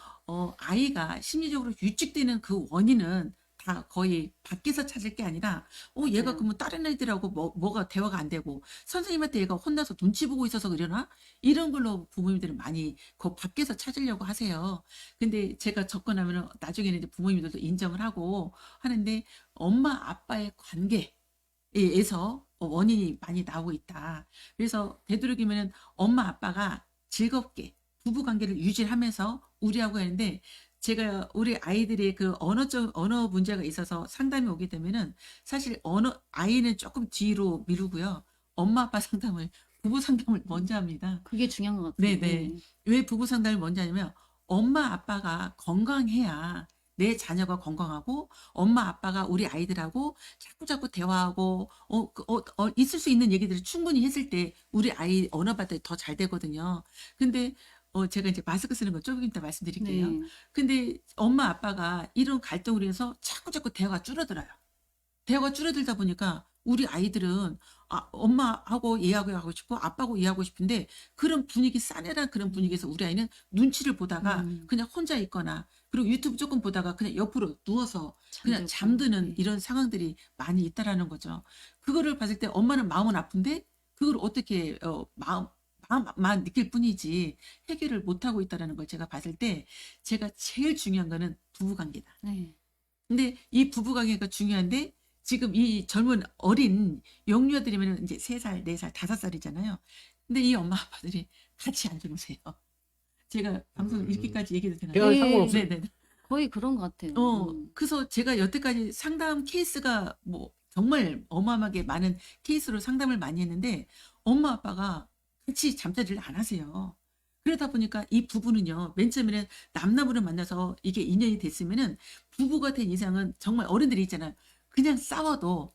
아이가 심리적으로 위축되는 그 원인은 다 거의 밖에서 찾을 게 아니라 얘가 맞아요. 그러면 다른 애들하고 뭐가 대화가 안 되고 선생님한테 얘가 혼나서 눈치 보고 있어서 그러나 이런 걸로 부모님들은 많이 그 밖에서 찾으려고 하세요. 근데 제가 접근하면 나중에는 이제 부모님들도 인정을 하고 하는데 엄마 아빠의 관계에서 원인이 많이 나오고 있다. 그래서 되도록이면 엄마 아빠가 즐겁게 부부 관계를 유지하면서 우리하고 하는데 제가 우리 아이들의 그 언어 문제가 있어서 상담이 오게 되면은 사실 아이는 조금 뒤로 미루고요. 엄마 아빠 상담을 부부 상담을 먼저 합니다. 그게 중요한 것 같아요. 네네. 네. 왜 부부 상담을 먼저 하냐면 엄마 아빠가 건강해야 내 자녀가 건강하고 엄마 아빠가 우리 아이들하고 자꾸자꾸 대화하고 있을 수 있는 얘기들을 충분히 했을 때 우리 아이 언어 발달이 더 잘 되거든요. 근데 제가 이제 마스크 쓰는 거 조금 이따 말씀드릴게요. 네. 근데 엄마 아빠가 이런 갈등으로 인해서 자꾸자꾸 대화가 줄어들어요. 대화가 줄어들다 보니까 우리 아이들은 엄마하고 이해하고 하고 싶고 아빠하고 이해하고 싶은데 그런 분위기 싸늘한 그런 분위기에서 우리 아이는 눈치를 보다가 그냥 혼자 있거나 그리고 유튜브 조금 보다가 그냥 옆으로 누워서 그냥 잠들고. 잠드는 네. 이런 상황들이 많이 있다라는 거죠. 그거를 봤을 때 엄마는 마음은 아픈데 그걸 어떻게 마음만 느낄 뿐이지 해결을 못하고 있다라는 걸 제가 봤을 때 제가 제일 중요한 거는 부부관계다. 네. 근데 이 부부관계가 중요한데 지금 이 젊은 어린 영유아들이면 이제 3살, 4살, 5살이잖아요. 근데 이 엄마 아빠들이 같이 안 주무세요. 제가 방송 이렇게까지 얘기도 되나요? 그냥 네. 상관없어요. 네네. 거의 그런 것 같아요. 그래서 제가 여태까지 상담 케이스가 뭐 정말 어마어마하게 많은 케이스로 상담을 많이 했는데 엄마 아빠가 같이 잠자리를 안 하세요. 그러다 보니까 이 부부는요, 맨 처음에는 남남으로 만나서 이게 인연이 됐으면은 부부가 된 이상은 정말 어른들이 있잖아요. 그냥 싸워도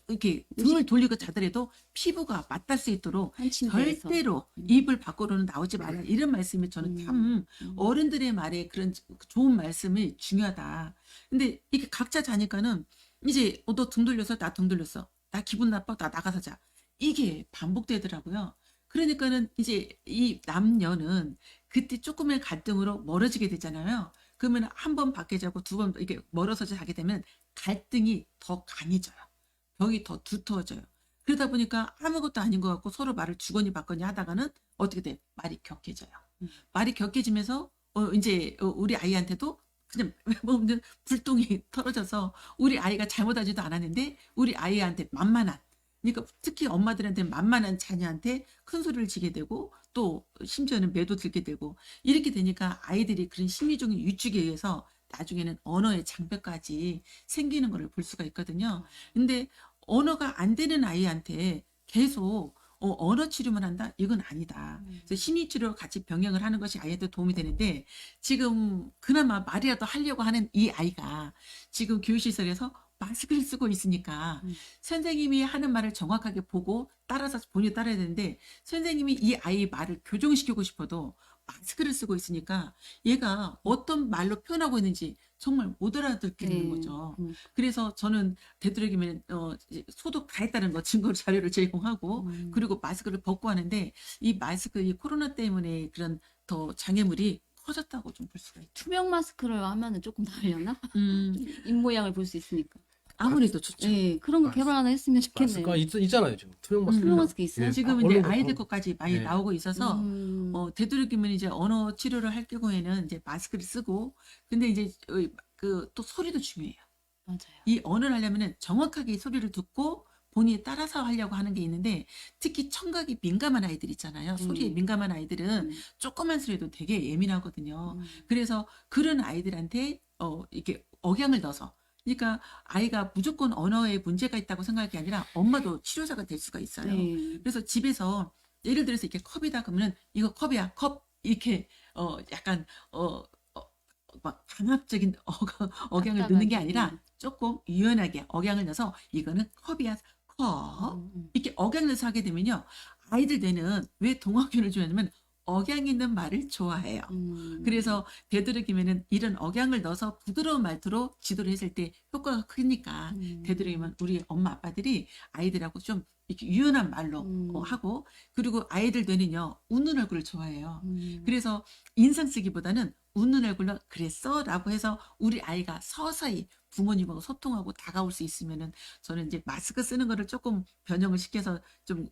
이렇게 등을 돌리고 자더라도 피부가 맞닿을 수 있도록 한 침대에서. 절대로 입을 밖으로는 나오지 말라. 이런 말씀이 저는 참 어른들의 말에 그런 좋은 말씀이 중요하다. 근데 이게 각자 자니까는 이제 너 등 돌렸어? 나 등 돌렸어. 나 기분 나빠? 나 나가서 자. 이게 반복되더라고요. 그러니까는 이제 이 남녀는 그때 조금의 갈등으로 멀어지게 되잖아요. 그러면 한 번 밖에 자고 두 번 이렇게 멀어서 자게 되면 갈등이 더 강해져요. 벽이 더 두터워져요. 그러다 보니까 아무것도 아닌 것 같고 서로 말을 주거니 받거니 하다가는 어떻게 돼? 말이 격해져요. 말이 격해지면서 이제 우리 아이한테도 그냥 없는 불똥이 털어져서 우리 아이가 잘못하지도 않았는데 우리 아이한테 만만한 그러니까 특히 엄마들한테 만만한 자녀한테 큰 소리를 지게 되고 또 심지어는 매도 들게 되고 이렇게 되니까 아이들이 그런 심리적인 위축에 의해서 나중에는 언어의 장벽까지 생기는 것을 볼 수가 있거든요. 근데 언어가 안 되는 아이한테 계속 언어 치료만 한다? 이건 아니다. 그래서 심리 치료를 같이 병행을 하는 것이 아이한테 도움이 되는데 지금 그나마 말이라도 하려고 하는 이 아이가 지금 교육시설에서 마스크를 쓰고 있으니까 선생님이 하는 말을 정확하게 보고 따라서 본인이 따라야 되는데 선생님이 이 아이 말을 교정시키고 싶어도 마스크를 쓰고 있으니까 얘가 어떤 말로 표현하고 있는지 정말 못 알아듣겠는 네. 거죠. 그래서 저는 되도록이면 이제 소독 다 했다는 거 증거 자료를 제공하고 그리고 마스크를 벗고 하는데 이 마스크 이 코로나 때문에 그런 더 장애물이 커졌다고 좀 볼 수가 있죠. 투명 마스크를 하면은 조금 다르려나? 음, 입 모양을 볼 수 있으니까. 아무래도 좋죠. 네, 그런 거 개발 하나 했으면 좋겠네요. 마스크가 있잖아요 지금 투명 마스크. 투명 마스크 있어요? 예. 지금 이제 얼른 아이들 거- 것까지 많이 네. 나오고 있어서 되도록이면 이제 언어 치료를 할 경우에는 이제 마스크를 쓰고 근데 이제 그 또 소리도 중요해요. 맞아요. 이 언어를 하려면은 정확하게 이 소리를 듣고 본인이 따라서 하려고 하는 게 있는데 특히 청각이 민감한 아이들 있잖아요. 소리에 민감한 아이들은 조그만 소리도 되게 예민하거든요. 그래서 그런 아이들한테 이렇게 억양을 넣어서 그러니까 아이가 무조건 언어에 문제가 있다고 생각할 게 아니라 엄마도 치료자가 될 수가 있어요. 네. 그래서 집에서 예를 들어서 이렇게 컵이다 그러면 이거 컵이야 컵 이렇게 약간 막 강압적인 억양을 넣는 게 아니라 조금 유연하게 억양을 넣어서 이거는 컵이야 컵 이렇게 억양을 넣어서 하게 되면요 아이들 뇌는 왜 동화교를 좋아하냐면 억양 있는 말을 좋아해요. 그래서 되도록이면은 이런 억양을 넣어서 부드러운 말투로 지도를 했을 때 효과가 크니까 되도록이면 우리 엄마 아빠들이 아이들하고 좀 이렇게 유연한 말로 하고 그리고 아이들 뇌는요 웃는 얼굴을 좋아해요. 그래서 인상 쓰기보다는 웃는 얼굴로 그랬어? 라고 해서 우리 아이가 서서히 부모님하고 소통하고 다가올 수 있으면은 저는 이제 마스크 쓰는 거를 조금 변형을 시켜서 좀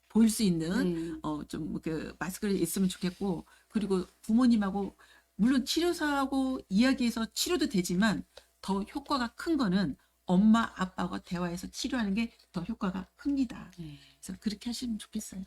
보일 수 있는 좀 그 마스크를 있으면 좋겠고 그리고 부모님하고 물론 치료사하고 이야기해서 치료도 되지만 더 효과가 큰 거는 엄마 아빠가 대화해서 치료하는 게 더 효과가 큽니다. 그래서 그렇게 하시면 좋겠어요.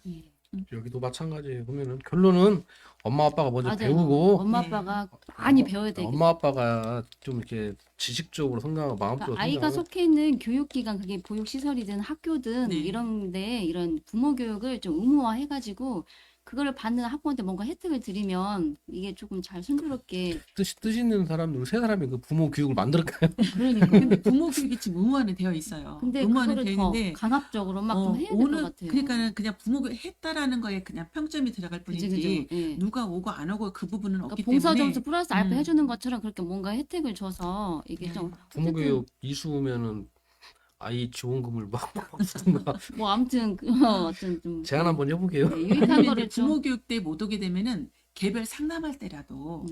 여기도 마찬가지예요. 보면은 결론은 엄마 아빠가 먼저 맞아요. 배우고 엄마 네. 아빠가 많이 배워야 돼. 엄마 아빠가 좀 이렇게 지식적으로 성장하고 마음적으로 그러니까 아이가 성장하고 속해 있는 교육기관, 그게 보육시설이든 학교든 네. 이런데 이런 부모 교육을 좀 의무화해가지고 그거를 받는 학부모한테 뭔가 혜택을 드리면 이게 조금 잘 순조롭게 뜻 있는 사람들 세 사람이 그 부모 교육을 만들었까요? 그러니까. 근데 부모 교육이 지금 의무화는 되어 있어요. 근데 의무화는 그거를 되어 더 있는데 강압적으로 막 좀 해야 될 것 같아요. 그러니까는 그냥 부모 교육 했다라는 거에 그냥 평점이 들어갈 그지, 뿐이지 그지. 예. 누가 오고 안 오고 그 부분은 그러니까 없기 봉사 때문에 점수 플러스 알파 음. 해주는 것처럼 그렇게 뭔가 혜택을 줘서 이게 네. 좀 부모 어쨌든 교육 이수면은 아이 지원금을 막 쓰든가 뭐 아무튼 어떤 좀 제안 한번 해볼게요. 네, 유익한 그러면 거를 이제 좀 부모 교육 때 못 오게 되면은 개별 상담할 때라도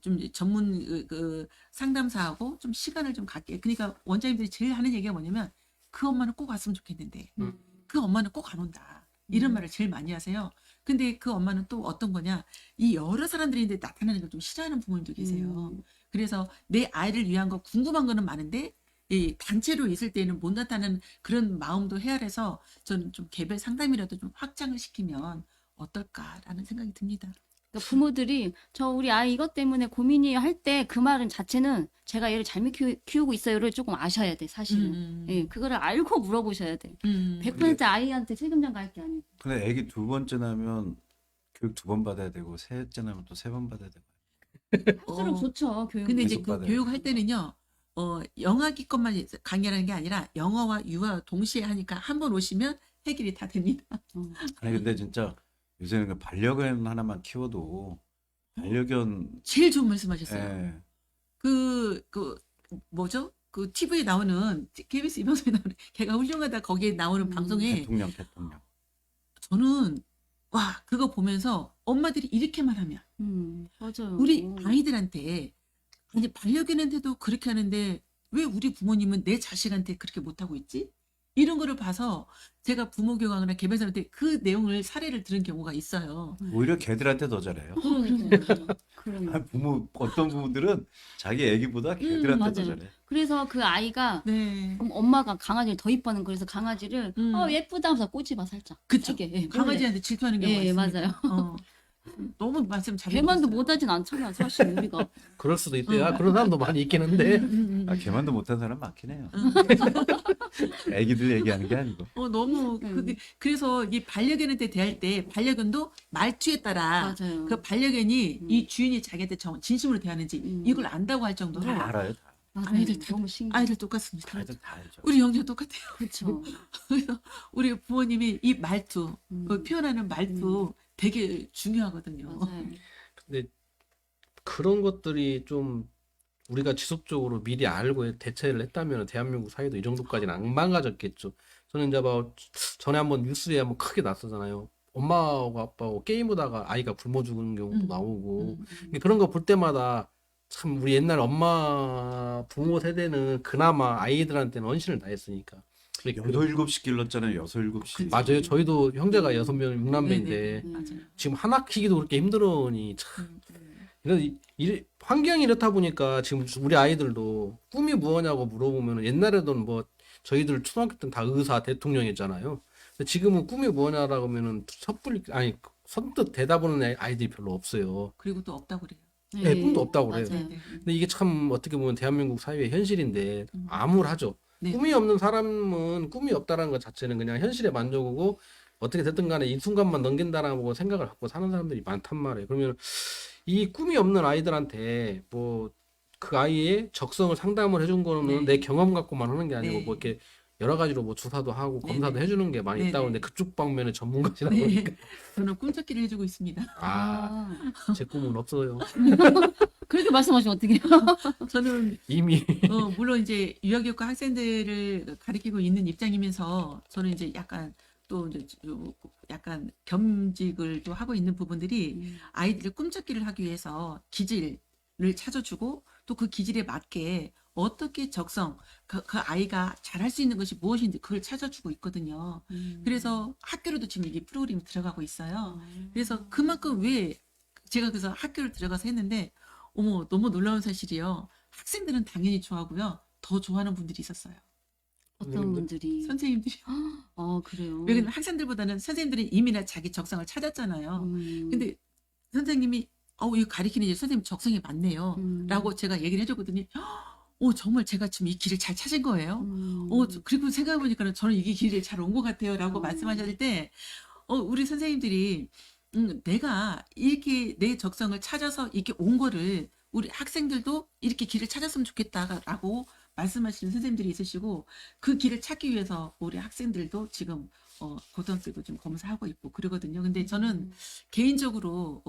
좀 이제 전문 그 상담사하고 좀 시간을 좀 갖게. 그러니까 원장님들이 제일 하는 얘기가 뭐냐면 그 엄마는 꼭 왔으면 좋겠는데 그 엄마는 꼭 안 온다. 이런 말을 제일 많이 하세요. 근데 그 엄마는 또 어떤 거냐? 이 여러 사람들인데 나타나는 걸 좀 싫어하는 부모님도 계세요. 그래서 내 아이를 위한 거 궁금한 거는 많은데 이 단체로 있을 때는 못 나타나는 그런 마음도 헤아려서 저는 좀 개별 상담이라도 좀 확장을 시키면 어떨까라는 생각이 듭니다. 그러니까 부모들이 저 우리 아이 이것 때문에 고민이에요 할 때 그 말은 자체는 제가 얘를 잘못 키우고 있어요를 조금 아셔야 돼 사실은. 예, 그거를 알고 물어보셔야 돼. 100% 아이한테 책임장 갈 게 아니고. 근데 애기 두 번째 나면 교육 두 번 받아야 되고 셋째 나면 또 세 번 받아야 되고. 할수록 좋죠 교육. 근데 이제 계속 그 받아요. 교육할 때는요, 영어기 것만 강의하는 게 아니라 영어와 유아 동시에 하니까 한 번 오시면 해결이 다 됩니다. 아니 근데 진짜 요새는 그 반려견 하나만 키워도 반려견 제일 좋은 말씀하셨어요. 예. 뭐죠? 그 TV에 나오는 KBS 이 방송에 나오는 걔가 훌륭하다 거기에 나오는 방송에 대통령 저는 와 그거 보면서 엄마들이 이렇게만 하면 맞아요. 우리 아이들한테 아니 반려견한테도 그렇게 하는데 왜 우리 부모님은 내 자식한테 그렇게 못하고 있지? 이런 거를 봐서 제가 부모 교육하거나 개발사한테 그 내용을 사례를 들은 경우가 있어요. 오히려 걔들한테 더 잘해요. 그러니까. 어떤 부모들은 자기 애기보다 걔들한테 더 맞아요. 잘해. 그래서 그 아이가 네. 그럼 엄마가 강아지를 더 이뻐하는 그래서 강아지를 예쁘다 하면서 꼬집어 살짝. 그쵸. 되게, 예, 강아지한테 질투하는 경우가 예, 있습니다. 맞아요. 너무 말씀 잘 걔만도 해주셨어요. 못하진 않잖아 사실 우리가. 그럴 수도 있대요. 그런 사람도 많이 있긴 한데 걔만도 못한 사람 많긴 해요. 애기들 얘기하는 게 아니고. 너무 그래서 이 반려견한테 대할 때 반려견도 말투에 따라 맞아요. 그 반려견이 이 주인이 자기한테 진심으로 대하는지 이걸 안다고 할 정도로 다 알아요. 다. 맞아요. 아이들 다- 너무 신기해. 아이들 똑같습니다. 아이들 다 알죠. 우리 영재 똑같아요. 그렇죠. 그래서 우리 부모님이 이 말투 표현하는 말투 되게 중요하거든요. 맞아요. 근데 그런 것들이 좀 우리가 지속적으로 미리 알고 대처를 했다면 대한민국 사회도 이 정도까지는 안 망가졌겠죠. 저는 이제 전에 한번 뉴스에 한번 크게 났었잖아요. 엄마하고 아빠하고 게임하다가 아이가 굶어 죽는 경우도 나오고 근데 그런 거 볼 때마다 참 우리 옛날 엄마 부모 세대는 그나마 아이들한테는 헌신을 다했으니까. 여섯 일곱씩 길렀잖아요. 여섯 일곱씩. 맞아요. 저희도 형제가 6명 6남매인데 네네. 맞아요. 지금 하나 키기도 그렇게 힘들으니 참 환경이 이렇다 보니까 지금 우리 아이들도 꿈이 무엇냐고 물어보면 옛날에는 뭐 저희들 초등학교 때는 다 의사 대통령이었잖아요. 근데 지금은 꿈이 뭐냐라고 하면은 선뜻 대답하는 아이들이 별로 없어요. 그리고 또 없다고 그래요. 네, 꿈도 없다고 그래요. 맞아요. 네. 근데 이게 참 어떻게 보면 대한민국 사회의 현실인데 암울하죠. 네. 꿈이 없는 사람은 꿈이 없다라는 것 자체는 그냥 현실에 만족하고 어떻게 됐든 간에 이 순간만 넘긴다라고 생각을 갖고 사는 사람들이 많단 말이에요. 그러면 이 꿈이 없는 아이들한테 뭐 그 아이의 적성을 상담을 해준 거는 네. 내 경험 갖고만 하는 게 아니고 네. 뭐 이렇게 여러 가지로 뭐 주사도 하고 네, 검사도 네. 해주는 게 많이 네, 있다고 네. 하는데 그쪽 방면의 전문가시다 네. 보니까 저는 꿈찾기를 해주고 있습니다. 제 꿈은 없어요. 그렇게 말씀하시면 어떡해요? 저는 이미 물론 이제 유아교육과 학생들을 가르치고 있는 입장이면서 저는 이제 약간 또 이제 약간 겸직을 또 하고 있는 부분들이 아이들의 꿈찾기를 하기 위해서 기질을 찾아주고 또 그 기질에 맞게 어떻게 적성, 그 아이가 잘할 수 있는 것이 무엇인지 그걸 찾아주고 있거든요. 그래서 학교로도 지금 이 프로그램이 들어가고 있어요. 그래서 그만큼 왜 제가 그래서 학교를 들어가서 했는데 어머 너무 놀라운 사실이요. 학생들은 당연히 좋아하고요. 더 좋아하는 분들이 있었어요. 어떤 분들이? 선생님들이. 그래요. 왜냐면 학생들보다는 선생님들은 이미나 자기 적성을 찾았잖아요. 근데 선생님이 이거 가리키는 이제 선생님 적성이 맞네요. 라고 제가 얘기를 해줬거든요. 정말 제가 지금 이 길을 잘 찾은 거예요. 그리고 생각해보니까 저는 이게 길을 잘 온 것 같아요. 라고 말씀하실 때, 우리 선생님들이, 내가 이렇게 내 적성을 찾아서 이렇게 온 거를 우리 학생들도 이렇게 길을 찾았으면 좋겠다라고 말씀하시는 선생님들이 있으시고, 그 길을 찾기 위해서 우리 학생들도 지금, 고등학교도 좀 검사하고 있고 그러거든요. 근데 저는 개인적으로,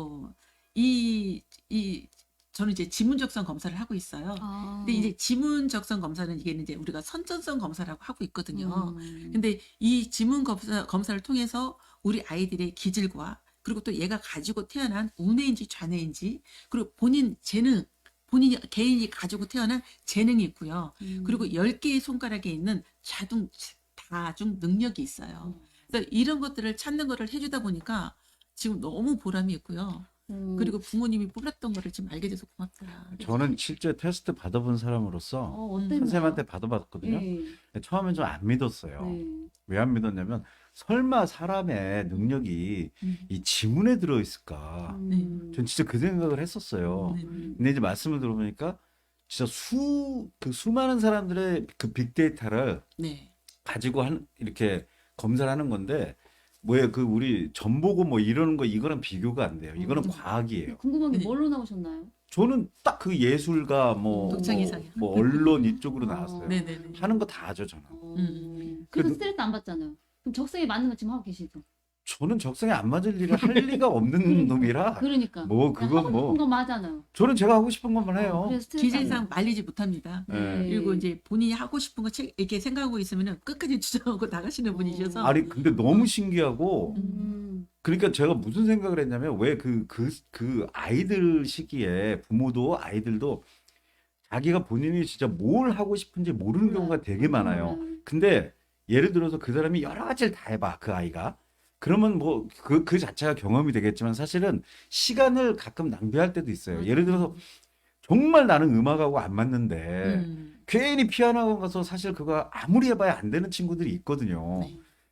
저는 이제 지문적성 검사를 하고 있어요. 근데 이제 지문적성 검사는 이게 이제 우리가 선천성 검사라고 하고 있거든요. 근데 이 지문 검사를 통해서 우리 아이들의 기질과 그리고 또 얘가 가지고 태어난 우뇌인지 좌뇌인지 그리고 본인 재능, 개인이 가지고 태어난 재능이 있고요. 그리고 10개의 손가락에 있는 다중 능력이 있어요. 그래서 이런 것들을 찾는 거를 해주다 보니까 지금 너무 보람이 있고요. 그리고 부모님이 몰랐던 거를 지금 알게 돼서 고맙다. 저는 실제 테스트 받아본 사람으로서 어땠나요? 선생님한테 받아봤거든요. 네. 처음엔 좀 안 믿었어요. 네. 왜 안 믿었냐면 설마 사람의 능력이 이 지문에 들어있을까? 전 진짜 그 생각을 했었어요. 근데 이제 말씀을 들어보니까 진짜 수많은 사람들의 그 빅데이터를 네. 가지고 이렇게 검사를 하는 건데 우리 전보고 뭐 이러는 거 이거랑 비교가 안 돼요. 이거는 과학이에요. 궁금한 게 네. 뭘로 나오셨나요? 저는 딱 그 예술가 독창이상이요. 뭐 언론 이쪽으로 나왔어요. 네네네. 하는 거 다 하죠 저는. 그래서 그래도- 스트레스 안 받잖아요. 그럼 적성에 맞는 거 지금 하고 계시죠? 저는 적성에 안 맞을 일을 할 리가 없는 놈이라 그러니까. 뭐 그냥 그건 하고 싶은 뭐 거 하잖아요. 저는 제가 하고 싶은 것만 해요. 그래서 스트레스 안 기질상 말리지 못합니다. 네. 그리고 이제 본인이 하고 싶은 거 이렇게 생각하고 있으면은 끝까지 주장하고 나가시는 분이셔서. 아니 근데 너무 신기하고 음. 그러니까 제가 무슨 생각을 했냐면 왜 그 아이들 시기에 부모도 아이들도 자기가 본인이 진짜 뭘 하고 싶은지 모르는 경우가 되게 많아요. 근데 예를 들어서 그 사람이 여러 가지를 다 해봐 그 아이가 그러면 뭐 그 자체가 경험이 되겠지만 사실은 시간을 가끔 낭비할 때도 있어요. 예를 들어서 정말 나는 음악하고 안 맞는데 괜히 피아노 학원 가서 사실 그거 아무리 해봐야 안 되는 친구들이 있거든요.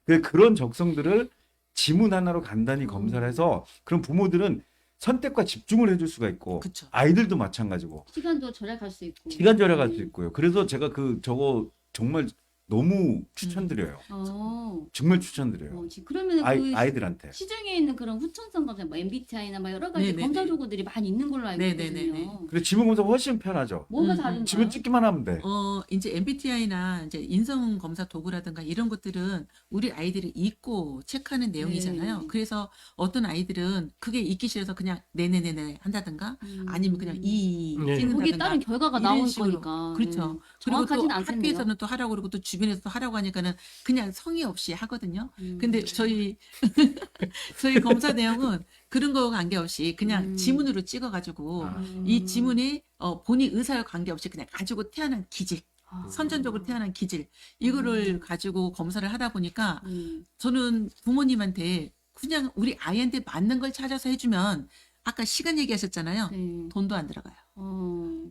네. 그런 적성들을 지문 하나로 간단히 검사를 해서 그럼 부모들은 선택과 집중을 해줄 수가 있고 그쵸. 아이들도 마찬가지고 시간도 절약할 수 있고. 시간 절약할 수 있고요. 그래서 제가 저거 정말 너무 추천드려요. 정말 추천드려요. 그러면 그 아이들한테. 시중에 있는 그런 후천성 검사, 뭐 MBTI나 뭐 여러 가지 네네네. 검사 도구들이 많이 있는 걸로 알고 네네네네. 있거든요. 그리고 지문 검사 훨씬 편하죠. 뭐가 음, 다른가요? 지문 찍기만 하면 돼. 이제 MBTI나 이제 인성 검사 도구라든가 이런 것들은 우리 아이들이 읽고 체크하는 내용이잖아요. 네. 그래서 어떤 아이들은 그게 읽기 싫어서 그냥 네네네네 한다든가 아니면 그냥 네. 찍는다든가. 거기에 따른 결과가 이런 나올 식으로. 거니까. 그렇죠. 그리고 또 정확하진 않겠네요. 학교에서는 또 하라고 그러고 또 주변에서 또 하라고 하니까는 그냥 성의 없이 하거든요. 근데 저희 검사 내용은 그런 거와 관계없이 그냥 지문으로 찍어가지고 이 지문에 본인 의사와 관계없이 그냥 가지고 태어난 기질, 선천적으로 태어난 기질 이거를 가지고 검사를 하다 보니까 저는 부모님한테 그냥 우리 아이한테 맞는 걸 찾아서 해주면 아까 시간 얘기하셨잖아요. 네. 돈도 안 들어가요.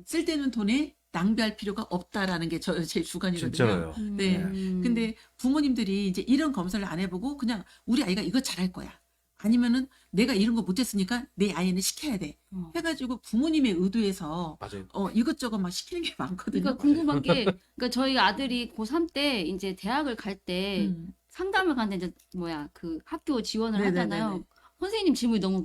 쓸 때는 돈에 낭비할 필요가 없다라는 게 제 주관이거든요. 진짜로요. 네. 근데 부모님들이 이제 이런 검사를 안 해보고 그냥 우리 아이가 이거 잘할 거야. 아니면은 내가 이런 거 못했으니까 내 아이는 시켜야 돼. 해가지고 부모님의 의도에서 맞아요. 이것저것 막 시키는 게 많거든요. 그러니까 궁금한 게, 그러니까 저희 아들이 고3 때 이제 대학을 갈 때 상담을 가는데 이제 그 학교 지원을 네네네네. 하잖아요. 선생님 질문이 너무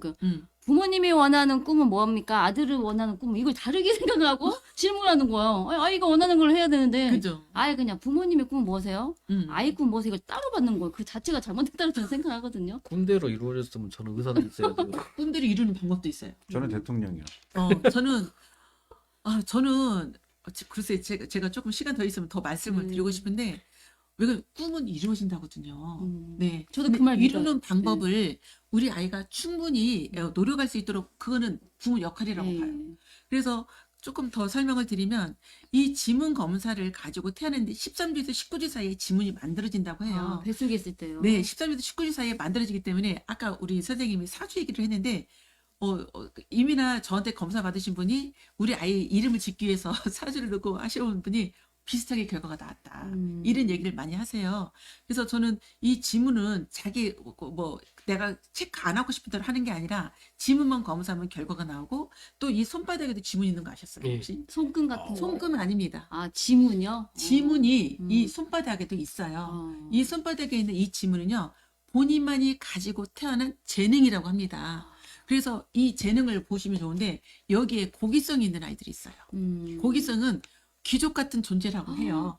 부모님이 원하는 꿈은 뭐합니까? 아들을 원하는 꿈은 이걸 다르게 생각하고 질문하는 거예요. 아이가 원하는 걸 해야 되는데 그죠? 아예 그냥 부모님의 꿈은 뭐세요? 아이 꿈 뭐세요? 이걸 따로 받는 거예요. 그 자체가 잘못됐다고 저는 생각하거든요. 꿈대로 이루어졌으면 저는 의사가 됐어야 돼요. 꿈대로 이루는 방법도 있어요. 저는 대통령이요. 저는 글쎄 제가 조금 시간 더 있으면 더 말씀을 드리고 싶은데 왜 꿈은 이루어진다거든요. 네. 저도 근데 그 말 믿어요. 이루는 방법을 우리 아이가 충분히 노력할 수 있도록 그거는 부모 역할이라고 네. 봐요. 그래서 조금 더 설명을 드리면 이 지문 검사를 가지고 태어났는데 13주에서 19주 사이에 지문이 만들어진다고 해요. 뱃속에 있을 때요. 네, 13주에서 19주 사이에 만들어지기 때문에 아까 우리 선생님이 사주 얘기를 했는데 이미나 저한테 검사 받으신 분이 우리 아이 이름을 짓기 위해서 사주를 넣고 하시는 분이 비슷하게 결과가 나왔다. 이런 얘기를 많이 하세요. 그래서 저는 이 지문은 자기 내가 체크 안 하고 싶은 대로 하는 게 아니라 지문만 검사하면 결과가 나오고 또 이 손바닥에도 지문 있는 거 아셨어요? 예. 혹시? 손금 같은 거. 손금은 아닙니다. 아, 지문요? 지문이 이 손바닥에도 있어요. 어. 이 손바닥에 있는 이 지문은요, 본인만이 가지고 태어난 재능이라고 합니다. 그래서 이 재능을 보시면 좋은데, 여기에 고기성이 있는 아이들이 있어요. 고기성은 귀족 같은 존재라고 해요.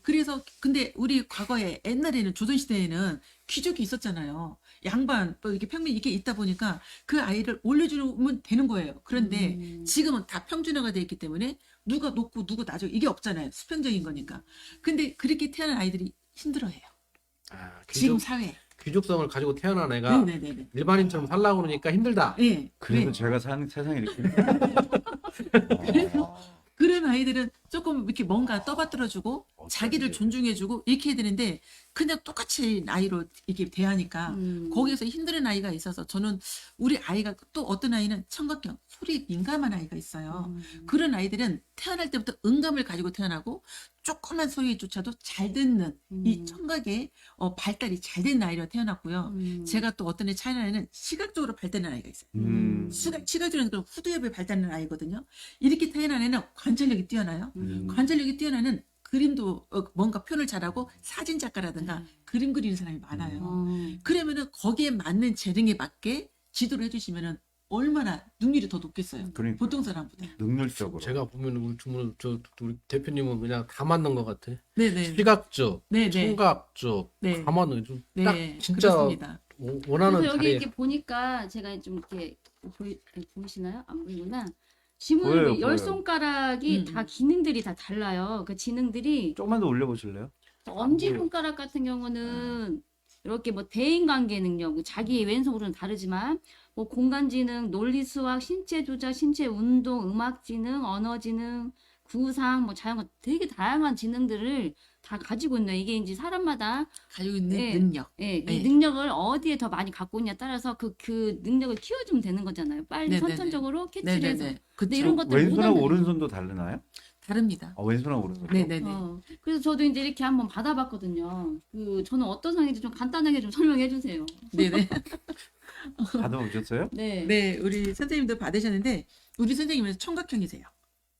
그래서, 근데 우리 과거에 옛날에는 조선시대에는 귀족이 있었잖아요. 양반, 이렇게 평민 이렇게 있다 보니까 그 아이를 올려주면 되는 거예요. 그런데 지금은 다 평준화가 되어 있기 때문에 누가 높고 누가 낮고 이게 없잖아요. 수평적인 거니까. 근데 그렇게 태어난 아이들이 힘들어해요. 아, 지금 사회. 귀족성을 가지고 태어난 애가 네네네. 일반인처럼 살라고 그러니까 힘들다. 네. 그래도 네. 제가 사는 세상에 이렇게. 그런 아이들은 조금 이렇게 뭔가 떠받들어주고 자기를 존중해주고 이렇게 해야 되는데 그냥 똑같이 아이로 이렇게 대하니까 거기에서 힘든 아이가 있어서 저는 우리 아이가 또 어떤 아이는 청각형, 소리에 민감한 아이가 있어요. 그런 아이들은 태어날 때부터 음감을 가지고 태어나고 조그만 소리조차도 잘 듣는 이 청각의 발달이 잘 된 아이로 태어났고요. 제가 또 어떤 애 차이나는 시각적으로 발달한 아이가 있어요. 시각적으로 후두엽이 발달하는 아이거든요. 이렇게 태어난 애는 관찰력이 뛰어나요. 관찰력이 뛰어나는 그림도 뭔가 표현을 잘하고 사진 작가라든가 그림 그리는 사람이 많아요. 그러면은 거기에 맞는 재능에 맞게 지도를 해주시면은 얼마나 능률이 더 높겠어요. 그러니까. 보통 사람보다. 능률적으로. 제가 보면 우리 대표님은 그냥 다 맞는 것 같아. 네네. 시각적, 네네. 청각적, 네. 다 맞는 딱 네. 진짜 그렇습니다. 원하는 그래서 여기 자리에 이렇게 보니까 제가 좀 이렇게 보이시나요? 안 보이구나. 보여요, 지문 보여요. 열 손가락이 다 기능들이 다 달라요. 그 지능들이 조금만 더 올려보실래요? 엄지 손가락 같은 경우는 이렇게 뭐 대인관계 능력, 자기 왼손으로는 다르지만 뭐 공간 지능, 논리 수학, 신체 조작, 신체 운동, 음악 지능, 언어 지능, 구상, 뭐 자연과 되게 다양한 지능들을 다 가지고 있네요. 이게 이제 사람마다 가지고 있는 네. 능력. 이 네. 능력을 어디에 더 많이 갖고 있냐에 따라서 그 능력을 키워주면 되는 거잖아요. 빨리 네네네. 선천적으로 캐치를 해서. 네네네. 근데 그쵸. 이런 것들 왼손하고 오른손도 다르나요? 다릅니다. 왼손하고 오른손. 네네네. 그래서 저도 이제 이렇게 한번 받아봤거든요. 저는 어떤 상인지 좀 간단하게 좀 설명해 주세요. 네네. 받아보셨어요? 네. 네, 우리 선생님도 받으셨는데 우리 선생님은 청각형이세요.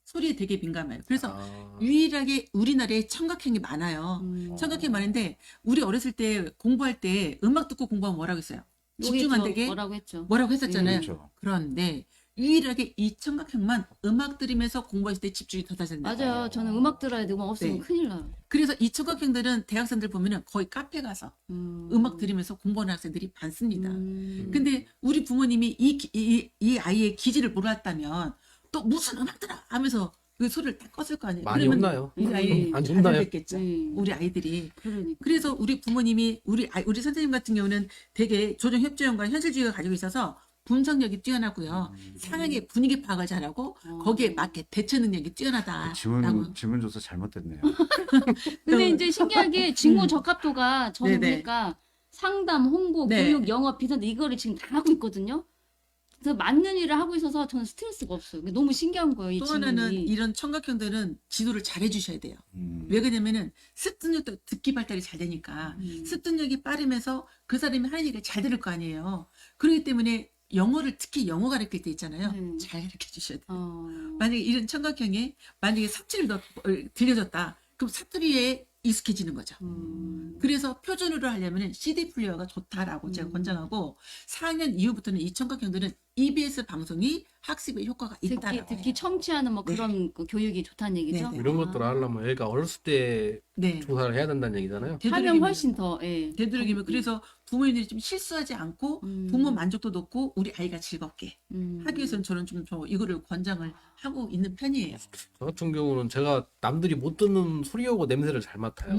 소리에 되게 민감해요. 그래서 아, 유일하게 우리나라에 청각형이 많아요. 청각형이 많은데 우리 어렸을 때 공부할 때 음악 듣고 공부하면 뭐라고 했어요? 집중 안 되게 뭐라고 했죠? 뭐라고 했었잖아요. 그렇죠. 그런데 유일하게 이 청각형만 음악 들으면서 공부했을 때 집중이 더 다진다. 맞아요. 저는 음악 들어야 돼. 음악 없으면 네. 큰일 나요. 그래서 이 청각형들은 대학생들 보면은 거의 카페 가서 음악 들으면서 공부하는 학생들이 많습니다. 근데 우리 부모님이 이 아이의 기질을 몰랐다면 또 무슨 음악 들어 하면서 그 소리를 다 껐을 거 아니에요. 많이 그러면 혼나요. 우리 아이 안 잘 혼나요? 됐겠죠. 우리 아이들이. 그러니까. 그래서 우리 부모님이 우리 선생님 같은 경우는 되게 조정 협조형과 현실주의가 가지고 있어서 분석력이 뛰어나고요. 상황의 분위기 파악을 잘하고 거기에 맞게 대처 능력이 뛰어나다. 지문 조사 잘못됐네요. 근데 이제 신기하게 직무 적합도가 저는 네네. 보니까 상담, 홍보, 네. 교육, 영업, 비선 이거를 지금 다 하고 있거든요. 그래서 맞는 일을 하고 있어서 저는 스트레스가 없어요. 너무 신기한 거예요, 이 또 하나는 질문이. 이런 청각형들은 지도를 잘 해주셔야 돼요. 왜 그러냐면은 습득력도 듣기 발달이 잘 되니까 습득력이 빠르면서 그 사람이 하는 얘기를 잘 들을 거 아니에요. 그렇기 때문에 영어를 특히 영어 가르칠 때 있잖아요. 잘 가르쳐 주셔야 돼요. 만약에 이런 청각형에 만약에 사투리를 들려줬다. 그럼 사투리에 익숙해지는 거죠. 음. 그래서 표준으로 하려면 CD 플레이어가 좋다라고 제가 권장하고 4학년 이후부터는 이 청각형들은 EBS 방송이 학습에 효과가 있다라고. 특히 청취하는 뭐 네. 그런 그 교육이 좋다는 얘기죠. 네, 네. 이런 것들을 하려면 애가 어렸을 때 네. 조사를 해야 된다는 얘기잖아요. 하면 훨씬 더 예. 되도록이면 그래서 부모님들이 좀 실수하지 않고 부모 만족도 높고 우리 아이가 즐겁게 하기 위해서는 저는 좀 이거를 권장을 하고 있는 편이에요. 저 같은 경우는 제가 남들이 못 듣는 소리하고 냄새를 잘 맡아요.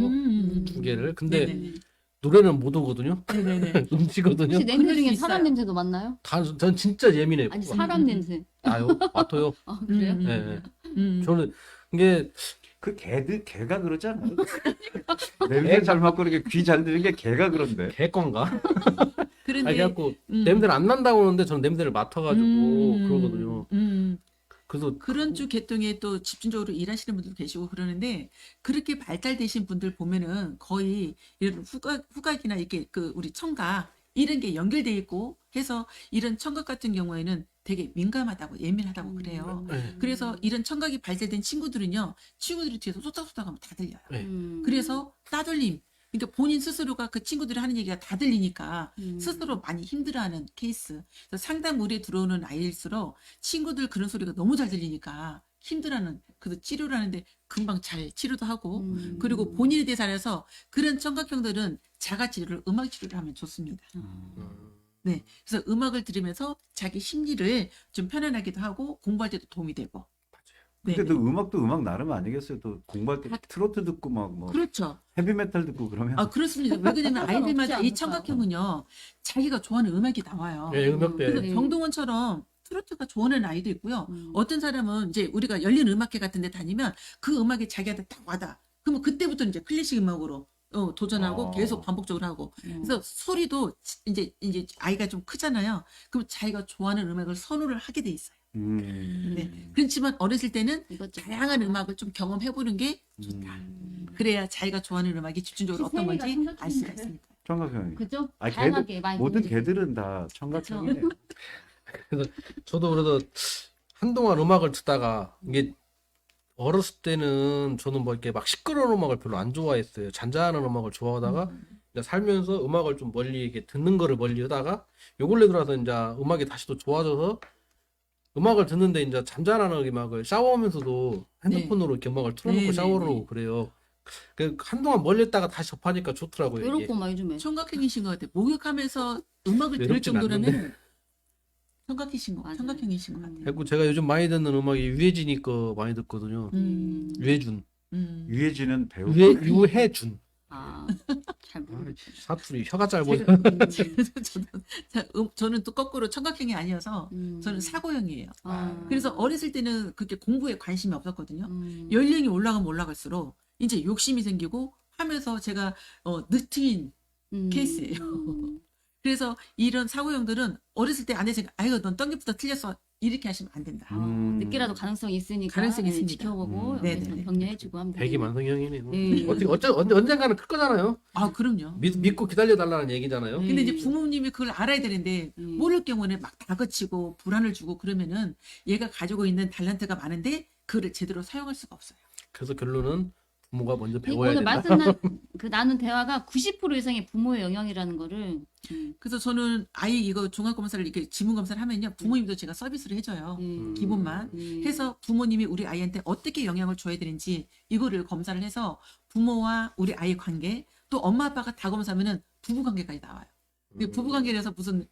두 개를. 근데 네네네. 노래는 못 오거든요. 네네네. 음치거든요. 혹시 냄새 그럴 수 중에 있어요. 사람 냄새도 맡나요? 전 진짜 예민해요. 아니 사람 냄새. 아요, 맡아요. 아 그래요? 음. 네, 네. 음. 저는 이게 그 개가 그러지 않아요? 냄새 잘 맡고 이렇게 귀 잘 들는 게 개가 그런데. 개건가? 그런데 아니, 그래갖고 음. 냄새를 안 난다고 하는데 저는 냄새를 맡아가지고 그러거든요. 그래서 그런 쪽 계통에 또 집중적으로 일하시는 분들 계시고 그러는데 그렇게 발달되신 분들 보면은 거의 이런 후각이나 이렇게 그 우리 청각 이런 게 연결돼 있고 해서 이런 청각 같은 경우에는 되게 민감하다고 예민하다고 그래요. 네. 그래서 이런 청각이 발달된 친구들은요, 친구들이 뒤에서 쏟닥쏟닥 하면 다 들려요. 네. 그래서 따돌림. 그러니까 본인 스스로가 그 친구들이 하는 얘기가 다 들리니까 스스로 많이 힘들어하는 케이스. 그래서 상담 물에 들어오는 아이일수록 친구들 그런 소리가 너무 잘 들리니까 힘들어하는, 그래서 치료를 하는데 금방 잘 치료도 하고, 그리고 본인에 대해 잘해서 그런 청각형들은 자가 치료를, 음악 치료를 하면 좋습니다. 네. 그래서 음악을 들으면서 자기 심리를 좀 편안하기도 하고 공부할 때도 도움이 되고. 네. 근데 또 음악도 음악 나름 아니겠어요? 또 공부할 때 트로트 듣고 막 뭐 그렇죠. 헤비메탈 듣고 그러면 아, 그렇습니다. 왜 그러냐면 없지 아이들마다 이 않을까요? 청각형은요, 자기가 좋아하는 음악이 나와요. 예, 음악대. 그래서 네. 정동원처럼 트로트가 좋아하는 아이도 있고요. 어떤 사람은 이제 우리가 열린 음악회 같은 데 다니면 그 음악이 자기한테 딱 와닿아. 그러면 그때부터 이제 클래식 음악으로 도전하고 계속 반복적으로 하고. 그래서 소리도 이제 아이가 좀 크잖아요. 그럼 자기가 좋아하는 음악을 선호를 하게 돼 있어요. 네. 그렇지만 어렸을 때는 이것저것. 다양한 음악을 좀 경험해보는 게 좋다. 그래야 자기가 좋아하는 음악이 집중적으로 어떤 세미가 건지 알 수가 청각형인가요? 있습니다. 청각형이. 그죠? 아, 다양하게 많이 모든 공유돼요. 개들은 다 청각형이에요. 저도 그래서 한동안 음악을 듣다가 이게 어렸을 때는 저는 뭐 이렇게 막 시끄러운 음악을 별로 안 좋아했어요. 잔잔한 음악을 좋아하다가 이제 살면서 음악을 좀 멀리 이렇게 듣는 거를 멀리 하다가 요 근래 들어서 이제 음악이 다시 또 좋아져서 음악을 듣는데 이제 잔잔한 음악을 샤워하면서도 핸드폰으로 이렇게 음악을 틀어놓고 네, 샤워를 네, 하고 그래요. 그 한동안 멀리 했다가 다시 접하니까 좋더라고요. 이게. 외롭고 막 요즘에. 청각형이신 것 같아요. 목욕하면서 음악을 들을 외롭진 정도라면 청각형이신 것 맞아요. 청각형이신 것 같아요. 그리고 제가 요즘 많이 듣는 음악이 유해진이 거 많이 듣거든요. 유해준. 유해진은 배우. 유해준. 아, 잘 모르. 사투리 혀가 짧아요. 저는 또 거꾸로 청각형이 아니어서 저는 사고형이에요. 그래서 어렸을 때는 그렇게 공부에 관심이 없었거든요. 연령이 올라가면 올라갈수록 이제 욕심이 생기고 하면서 제가 늦트인 케이스예요. 그래서 이런 사고형들은 어렸을 때 안 해서 아이고 넌 떡잎부터 틀렸어 이렇게 하시면 안 된다. 늦게라도 가능성이 있으니까 가능성이 예, 있습니다. 지켜보고 네네네. 격려해주고 하면 대기 만성형이네. 뭐. 네. 언젠가는 클 거잖아요. 아 그럼요. 믿고 기다려달라는 얘기잖아요. 근데 이제 부모님이 그걸 알아야 되는데 모를 경우에는 막 다그치고 불안을 주고 그러면은 얘가 가지고 있는 탤런트가 많은데 그를 제대로 사용할 수가 없어요. 그래서 결론은 부모가 먼저 그리고 배워야 오늘 된다. 나눈 대화가 90% 이상의 부모의 영향이라는 거를 그래서 저는 아이 이거 종합검사를 이렇게 지문검사를 하면요 부모님도 제가 서비스를 해줘요. 기본만 해서 부모님이 우리 아이한테 어떻게 영향을 줘야 되는지 이거를 검사를 해서 부모와 우리 아이의 관계 또 엄마 아빠가 다 검사하면은 부부 관계까지 나와요. 부부 관계에서 무슨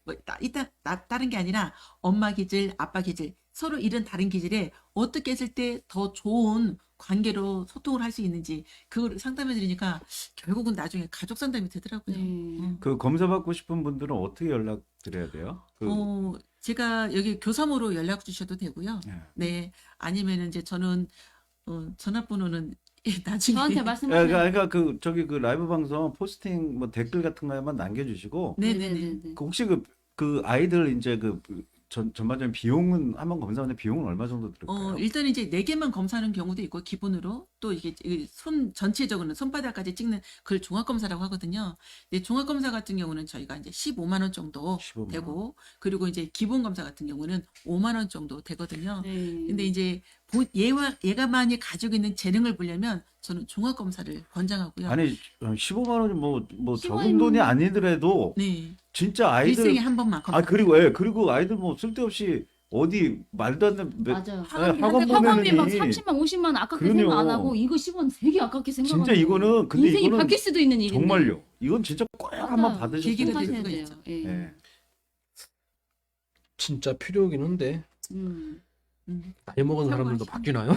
다른 게 아니라 엄마 기질, 아빠 기질 서로 이런 다른 기질에 어떻게 했을 때 더 좋은 관계로 소통을 할 수 있는지 그걸 상담해 드리니까 결국은 나중에 가족 상담이 되더라고요. 그 검사 받고 싶은 분들은 어떻게 연락 드려야 돼요? 제가 여기 교사모로 연락 주셔도 되고요. 네. 네. 아니면은 이제 저는 전화번호는 나중에 저한테 말씀하세요. 그러니까 그 저기 그 라이브 방송 포스팅 뭐 댓글 같은 거에만 남겨주시고 네네네. 그 혹시 그 아이들 이제 그 전반적인 비용은 한번 검사하는데 비용은 얼마 정도 들을까요? 일단 이제 4개만 검사하는 경우도 있고 기본으로 또 이게 손 전체적으로는 손바닥까지 찍는 그걸 종합 검사라고 하거든요. 근데 종합 검사 같은 경우는 저희가 이제 15만 원 정도 15만 원. 되고 그리고 이제 기본 검사 같은 경우는 5만 원 정도 되거든요. 네. 근데 이제 얘가만이 가지고 있는 재능을 보려면 저는 종합 검사를 권장하고요. 아니 15만 원이 뭐 15만 적은 돈이 아니더라도 네. 진짜 아이들 일생에 한 번만 검사. 그리고 아이들 뭐 쓸데없이 어디 말도 안 되는 맞아요. 학원 학원비 막 보내느니 30만 50만 원 아깝게 그럼요. 생각 안 하고 이거 10원 되게 아깝게 생각하고 진짜 이거는 근데 인생이 이거는 바뀔 수도 있는 일인데 정말요. 이건 진짜 꼭 한번 맞아요. 받으셨으면 계기가 좋겠어요. 될 생각하셔야 수가 돼요. 있죠. 예. 예. 진짜 필요하긴 한데 음. 나이 먹은 사람들도 바뀌나요?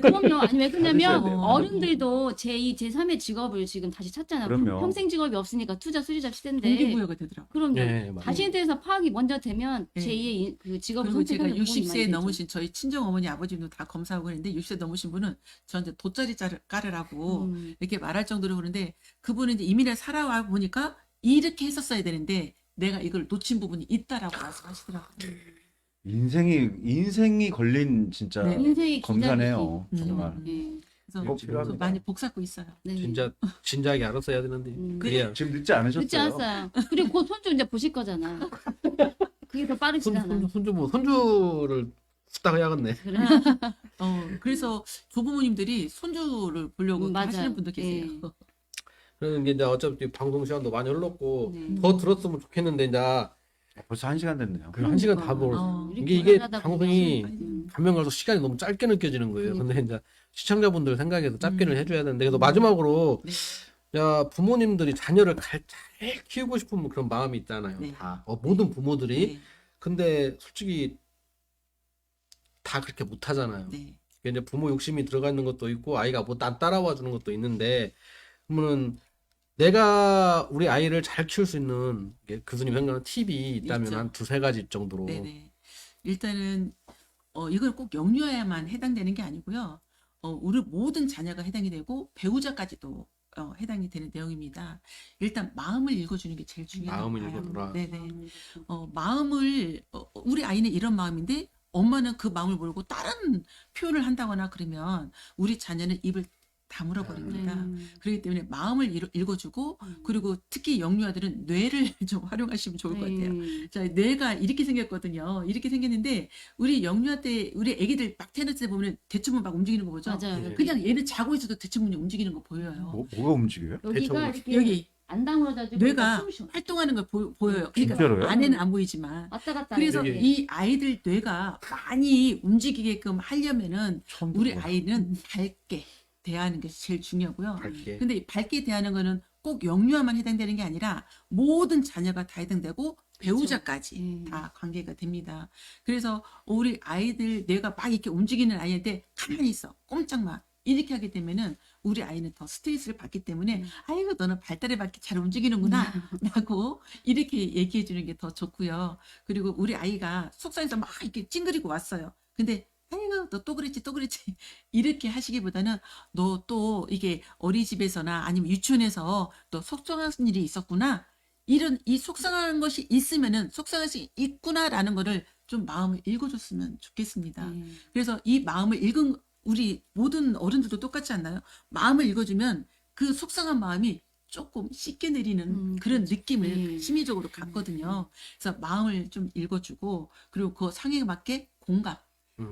그럼요. 아니 왜 그러냐면 받으셔야 돼요. 어른들도 제2, 제3의 직업을 지금 다시 찾잖아요. 그럼요. 평생 직업이 없으니까 투자 수리잡 시대인데. 동기부여가 되더라고요. 그럼요. 네, 맞아요. 자신에 대해서 파악이 먼저 되면 네. 제2의 그 직업을 그리고 제가 선택하는 부분이 많이 60세 되죠. 넘으신 저희 친정 어머니 아버님도 다 검사하고 그랬는데 60세 넘으신 분은 저한테 돗자리 깔으라고 이렇게 말할 정도로 그러는데 그분은 이제 이민을 살아와 보니까 이렇게 했었어야 되는데 내가 이걸 놓친 부분이 있다라고 말씀하시더라고요. 인생이 걸린 진짜 네. 인생의 검사네요. 기작이지. 정말. 예. 그래서 꼭 필요합니다. 많이 복잡고 있어요. 네. 진짜 진작에 알았어야 되는데 그래야 지금 늦지 않으셨어요? 늦지 않았어요. 그리고 곧 손주 이제 보실 거잖아. 그게 더 빠르시잖아. 손주를 후딱 해야겠네. 그래. 그래서 조부모님들이 손주를 보려고 맞아요. 하시는 분도 계세요. 예. 그러는 게 이제 어차피 방송 시간도 많이 흘렀고 네. 더 들었으면 좋겠는데 이제 벌써 1시간 됐네요. 그 1시간 다 그러니까. 먹었어. 이렇게 이게 하다 방송이 보면, 가면 갈수록 시간이 너무 짧게 느껴지는 거예요. 근데 이제 시청자분들 생각에서 짧게를 해줘야 되는데 그래서 음. 마지막으로 네. 야 부모님들이 자녀를 잘 키우고 싶은 그런 마음이 있잖아요. 네. 다 모든 부모들이. 네. 근데 솔직히 다 그렇게 못 하잖아요. 네. 이제 부모 욕심이 들어가 있는 것도 있고 아이가 뭐 안 따라와 주는 것도 있는데 그러면은 내가 우리 아이를 잘 키울 수 있는 게 교수님 생각하는 팁이 있다면 있죠. 한 두세 가지 정도로. 네네. 일단은 이걸 꼭 영유아에만 해당되는 게 아니고요. 우리 모든 자녀가 해당이 되고 배우자까지도 해당이 되는 내용입니다. 일단 마음을 읽어주는 게 제일 중요해요. 마음을 읽어주라. 네네. 마음을 우리 아이는 이런 마음인데 엄마는 그 마음을 모르고 다른 표현을 한다거나 그러면 우리 자녀는 입을 다물어 버립니다. 그렇기 때문에 마음을 읽어주고 그리고 특히 영유아들은 뇌를 좀 활용하시면 좋을 것 같아요. 자, 뇌가 이렇게 생겼거든요. 이렇게 생겼는데 우리 영유아 때 우리 애기들 막 태어날 때 보면 대충 막 움직이는 거 보죠. 맞아요. 네. 그냥 얘는 자고 있어도 대충 움직이는 거 보여요. 뭐가 움직여요? 여기가 이렇게 여기 안 다물어가지고 뇌가 숨 쉬어. 활동하는 걸 보여요. 그러니까 진짜로요? 안에는 안 보이지만. 왔다 갔다 그래서 하는 게. 이 아이들 뇌가 많이 움직이게끔 하려면은 처음 우리 들어봐요. 아이는 밝게 대하는 게 제일 중요하고요. 밝게. 근데 이 밝게 대하는 거는 꼭 영유아만 해당되는 게 아니라 모든 자녀가 다 해당되고 배우자까지 다 관계가 됩니다. 그래서 우리 아이들 뇌가 막 이렇게 움직이는 아이한테 가만히 있어 꼼짝마 이렇게 하게 되면은 우리 아이는 더 스트레스를 받기 때문에 아이고 너는 발달에 맞게 잘 움직이는구나 라고 이렇게 얘기해 주는 게 더 좋고요. 그리고 우리 아이가 속상해서 막 이렇게 찡그리고 왔어요. 근데 아이고 너 또 그랬지 이렇게 하시기보다는 너 또 이게 어린이집에서나 아니면 유치원에서 또 속상한 일이 있었구나 이런 이 속상한 것이 있으면은 속상한 것이 있구나라는 거를 좀 마음을 읽어줬으면 좋겠습니다. 그래서 이 마음을 읽은 우리 모든 어른들도 똑같지 않나요? 마음을 읽어주면 그 속상한 마음이 조금 씻겨 내리는 그런 느낌을 심리적으로 갖거든요. 그래서 마음을 좀 읽어주고 그리고 그 상황에 맞게 공감.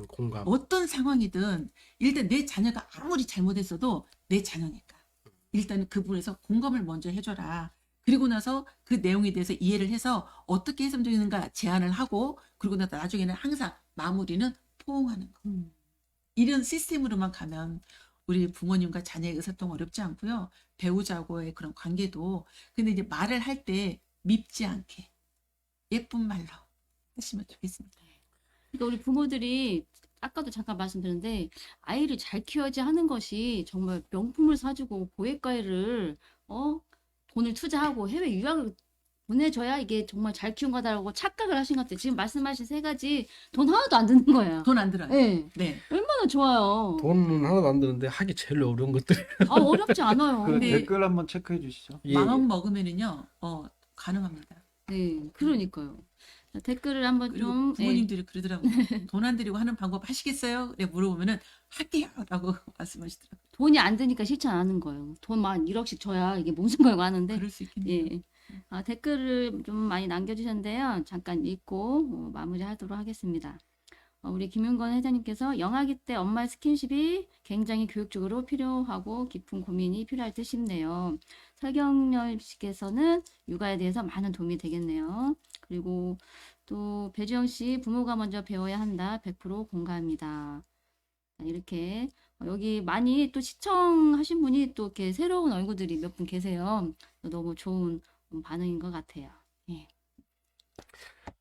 공감. 어떤 상황이든 일단 내 자녀가 아무리 잘못했어도 내 자녀니까 일단 그 부분에서 공감을 먼저 해줘라. 그리고 나서 그 내용에 대해서 이해를 해서 어떻게 했으면 좋겠는가 제안을 하고 그리고 나중에는 항상 마무리는 포옹하는 거. 이런 시스템으로만 가면 우리 부모님과 자녀의 의사소통 어렵지 않고요. 배우자하고의 그런 관계도 근데 이제 말을 할 때 밉지 않게 예쁜 말로 하시면 좋겠습니다. 그러니까 우리 부모들이 아까도 잠깐 말씀드렸는데 아이를 잘 키워야지 하는 것이 정말 명품을 사주고 고액가를 돈을 투자하고 해외 유학을 보내줘야 이게 정말 잘 키운 거다라고 착각을 하신 것 같아요. 지금 말씀하신 세 가지 돈 하나도 안 드는 거예요. 돈 안 들어요. 네. 네. 얼마나 좋아요. 돈은 하나도 안 드는데 하기 제일 어려운 것들이. 어렵지 않아요. 그 근데- 댓글 한번 체크해 주시죠. 예. 마음 먹으면은요, 가능합니다. 네, 그러니까요. 댓글을 한번 그리고 좀 부모님들이 그러더라고요. 돈 안 들이고 하는 방법 하시겠어요? 그래 물어보면은 할게요라고 말씀하시더라고요. 돈이 안 드니까 실천 안 하는 거예요. 돈만 1억씩 줘야 이게 무슨 거라고 하는데 그럴 수 있겠네요. 예. 댓글을 좀 많이 남겨주셨는데요. 잠깐 읽고 마무리하도록 하겠습니다. 우리 김윤건 회장님께서 영아기 때 엄마의 스킨십이 굉장히 교육적으로 필요하고 깊은 고민이 필요할 듯 싶네요. 설경열 씨께서는 육아에 대해서 많은 도움이 되겠네요. 그리고 또 배주영 씨 부모가 먼저 배워야 한다. 100% 공감합니다. 이렇게 여기 많이 또 시청하신 분이 또 이렇게 새로운 얼굴들이 몇 분 계세요. 너무 좋은 반응인 것 같아요. 예.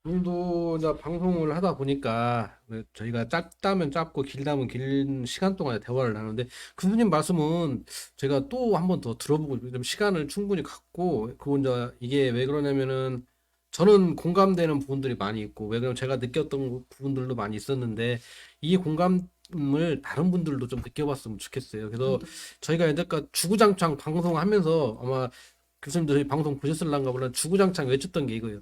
오늘도 이제 방송을 하다 보니까 저희가 짧다면 짧고 길다면 긴 시간 동안에 대화를 나누는데 교수님 말씀은 제가 또 한 번 더 들어보고 좀 시간을 충분히 갖고 그리고 이제 이게 왜 그러냐면은 저는 공감되는 부분들이 많이 있고 왜 그러면 제가 느꼈던 부분들도 많이 있었는데 이 공감을 다른 분들도 좀 느껴봤으면 좋겠어요. 그래서 저희가 이제까지 주구장창 방송하면서 아마 교수님도 저희 방송 보셨을란가 몰라 주구장창 외쳤던 게 이거예요.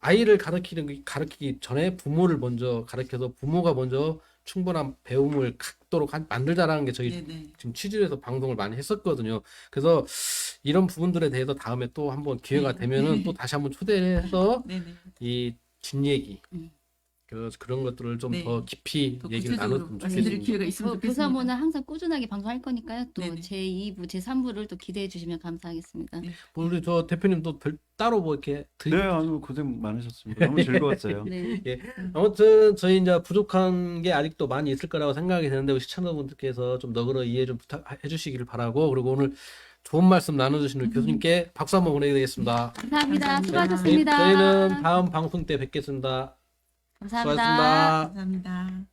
아이를 가르치기 전에 부모를 먼저 가르쳐서 부모가 먼저 충분한 배움을 갖도록 만들자라는 게 저희 네네. 지금 취지에서 방송을 많이 했었거든요. 그래서 이런 부분들에 대해서 다음에 또 한번 기회가 되면은 또 다시 한번 초대해서 네네. 이 뒷얘기 음. 그런 것들을 좀 네. 더 깊이 더 얘기를 구체적으로 나눴으면 말씀드릴 좋겠습니다. 기회가 있으면 좋겠습니다. 교사모는 항상 꾸준하게 방송할 거니까요. 또 네네. 제2부, 제3부를 또 기대해 주시면 감사하겠습니다. 네. 우리 저 대표님도 따로 뭐 이렇게 네, 아유 고생 많으셨습니다. 너무 즐거웠어요. 네. 아무튼 저희 이제 부족한 게 아직도 많이 있을 거라고 생각이 드는데 우리 시청자분들께서 좀 너그러 이해 좀 부탁해 주시기를 바라고 그리고 오늘 좋은 말씀 나눠주신 우리 교수님께 박수 한번 보내드리겠습니다. 감사합니다. 감사합니다. 수고하셨습니다. 저희는 다음 방송 때 뵙겠습니다. 감사합니다. 수고하셨습니다. 감사합니다.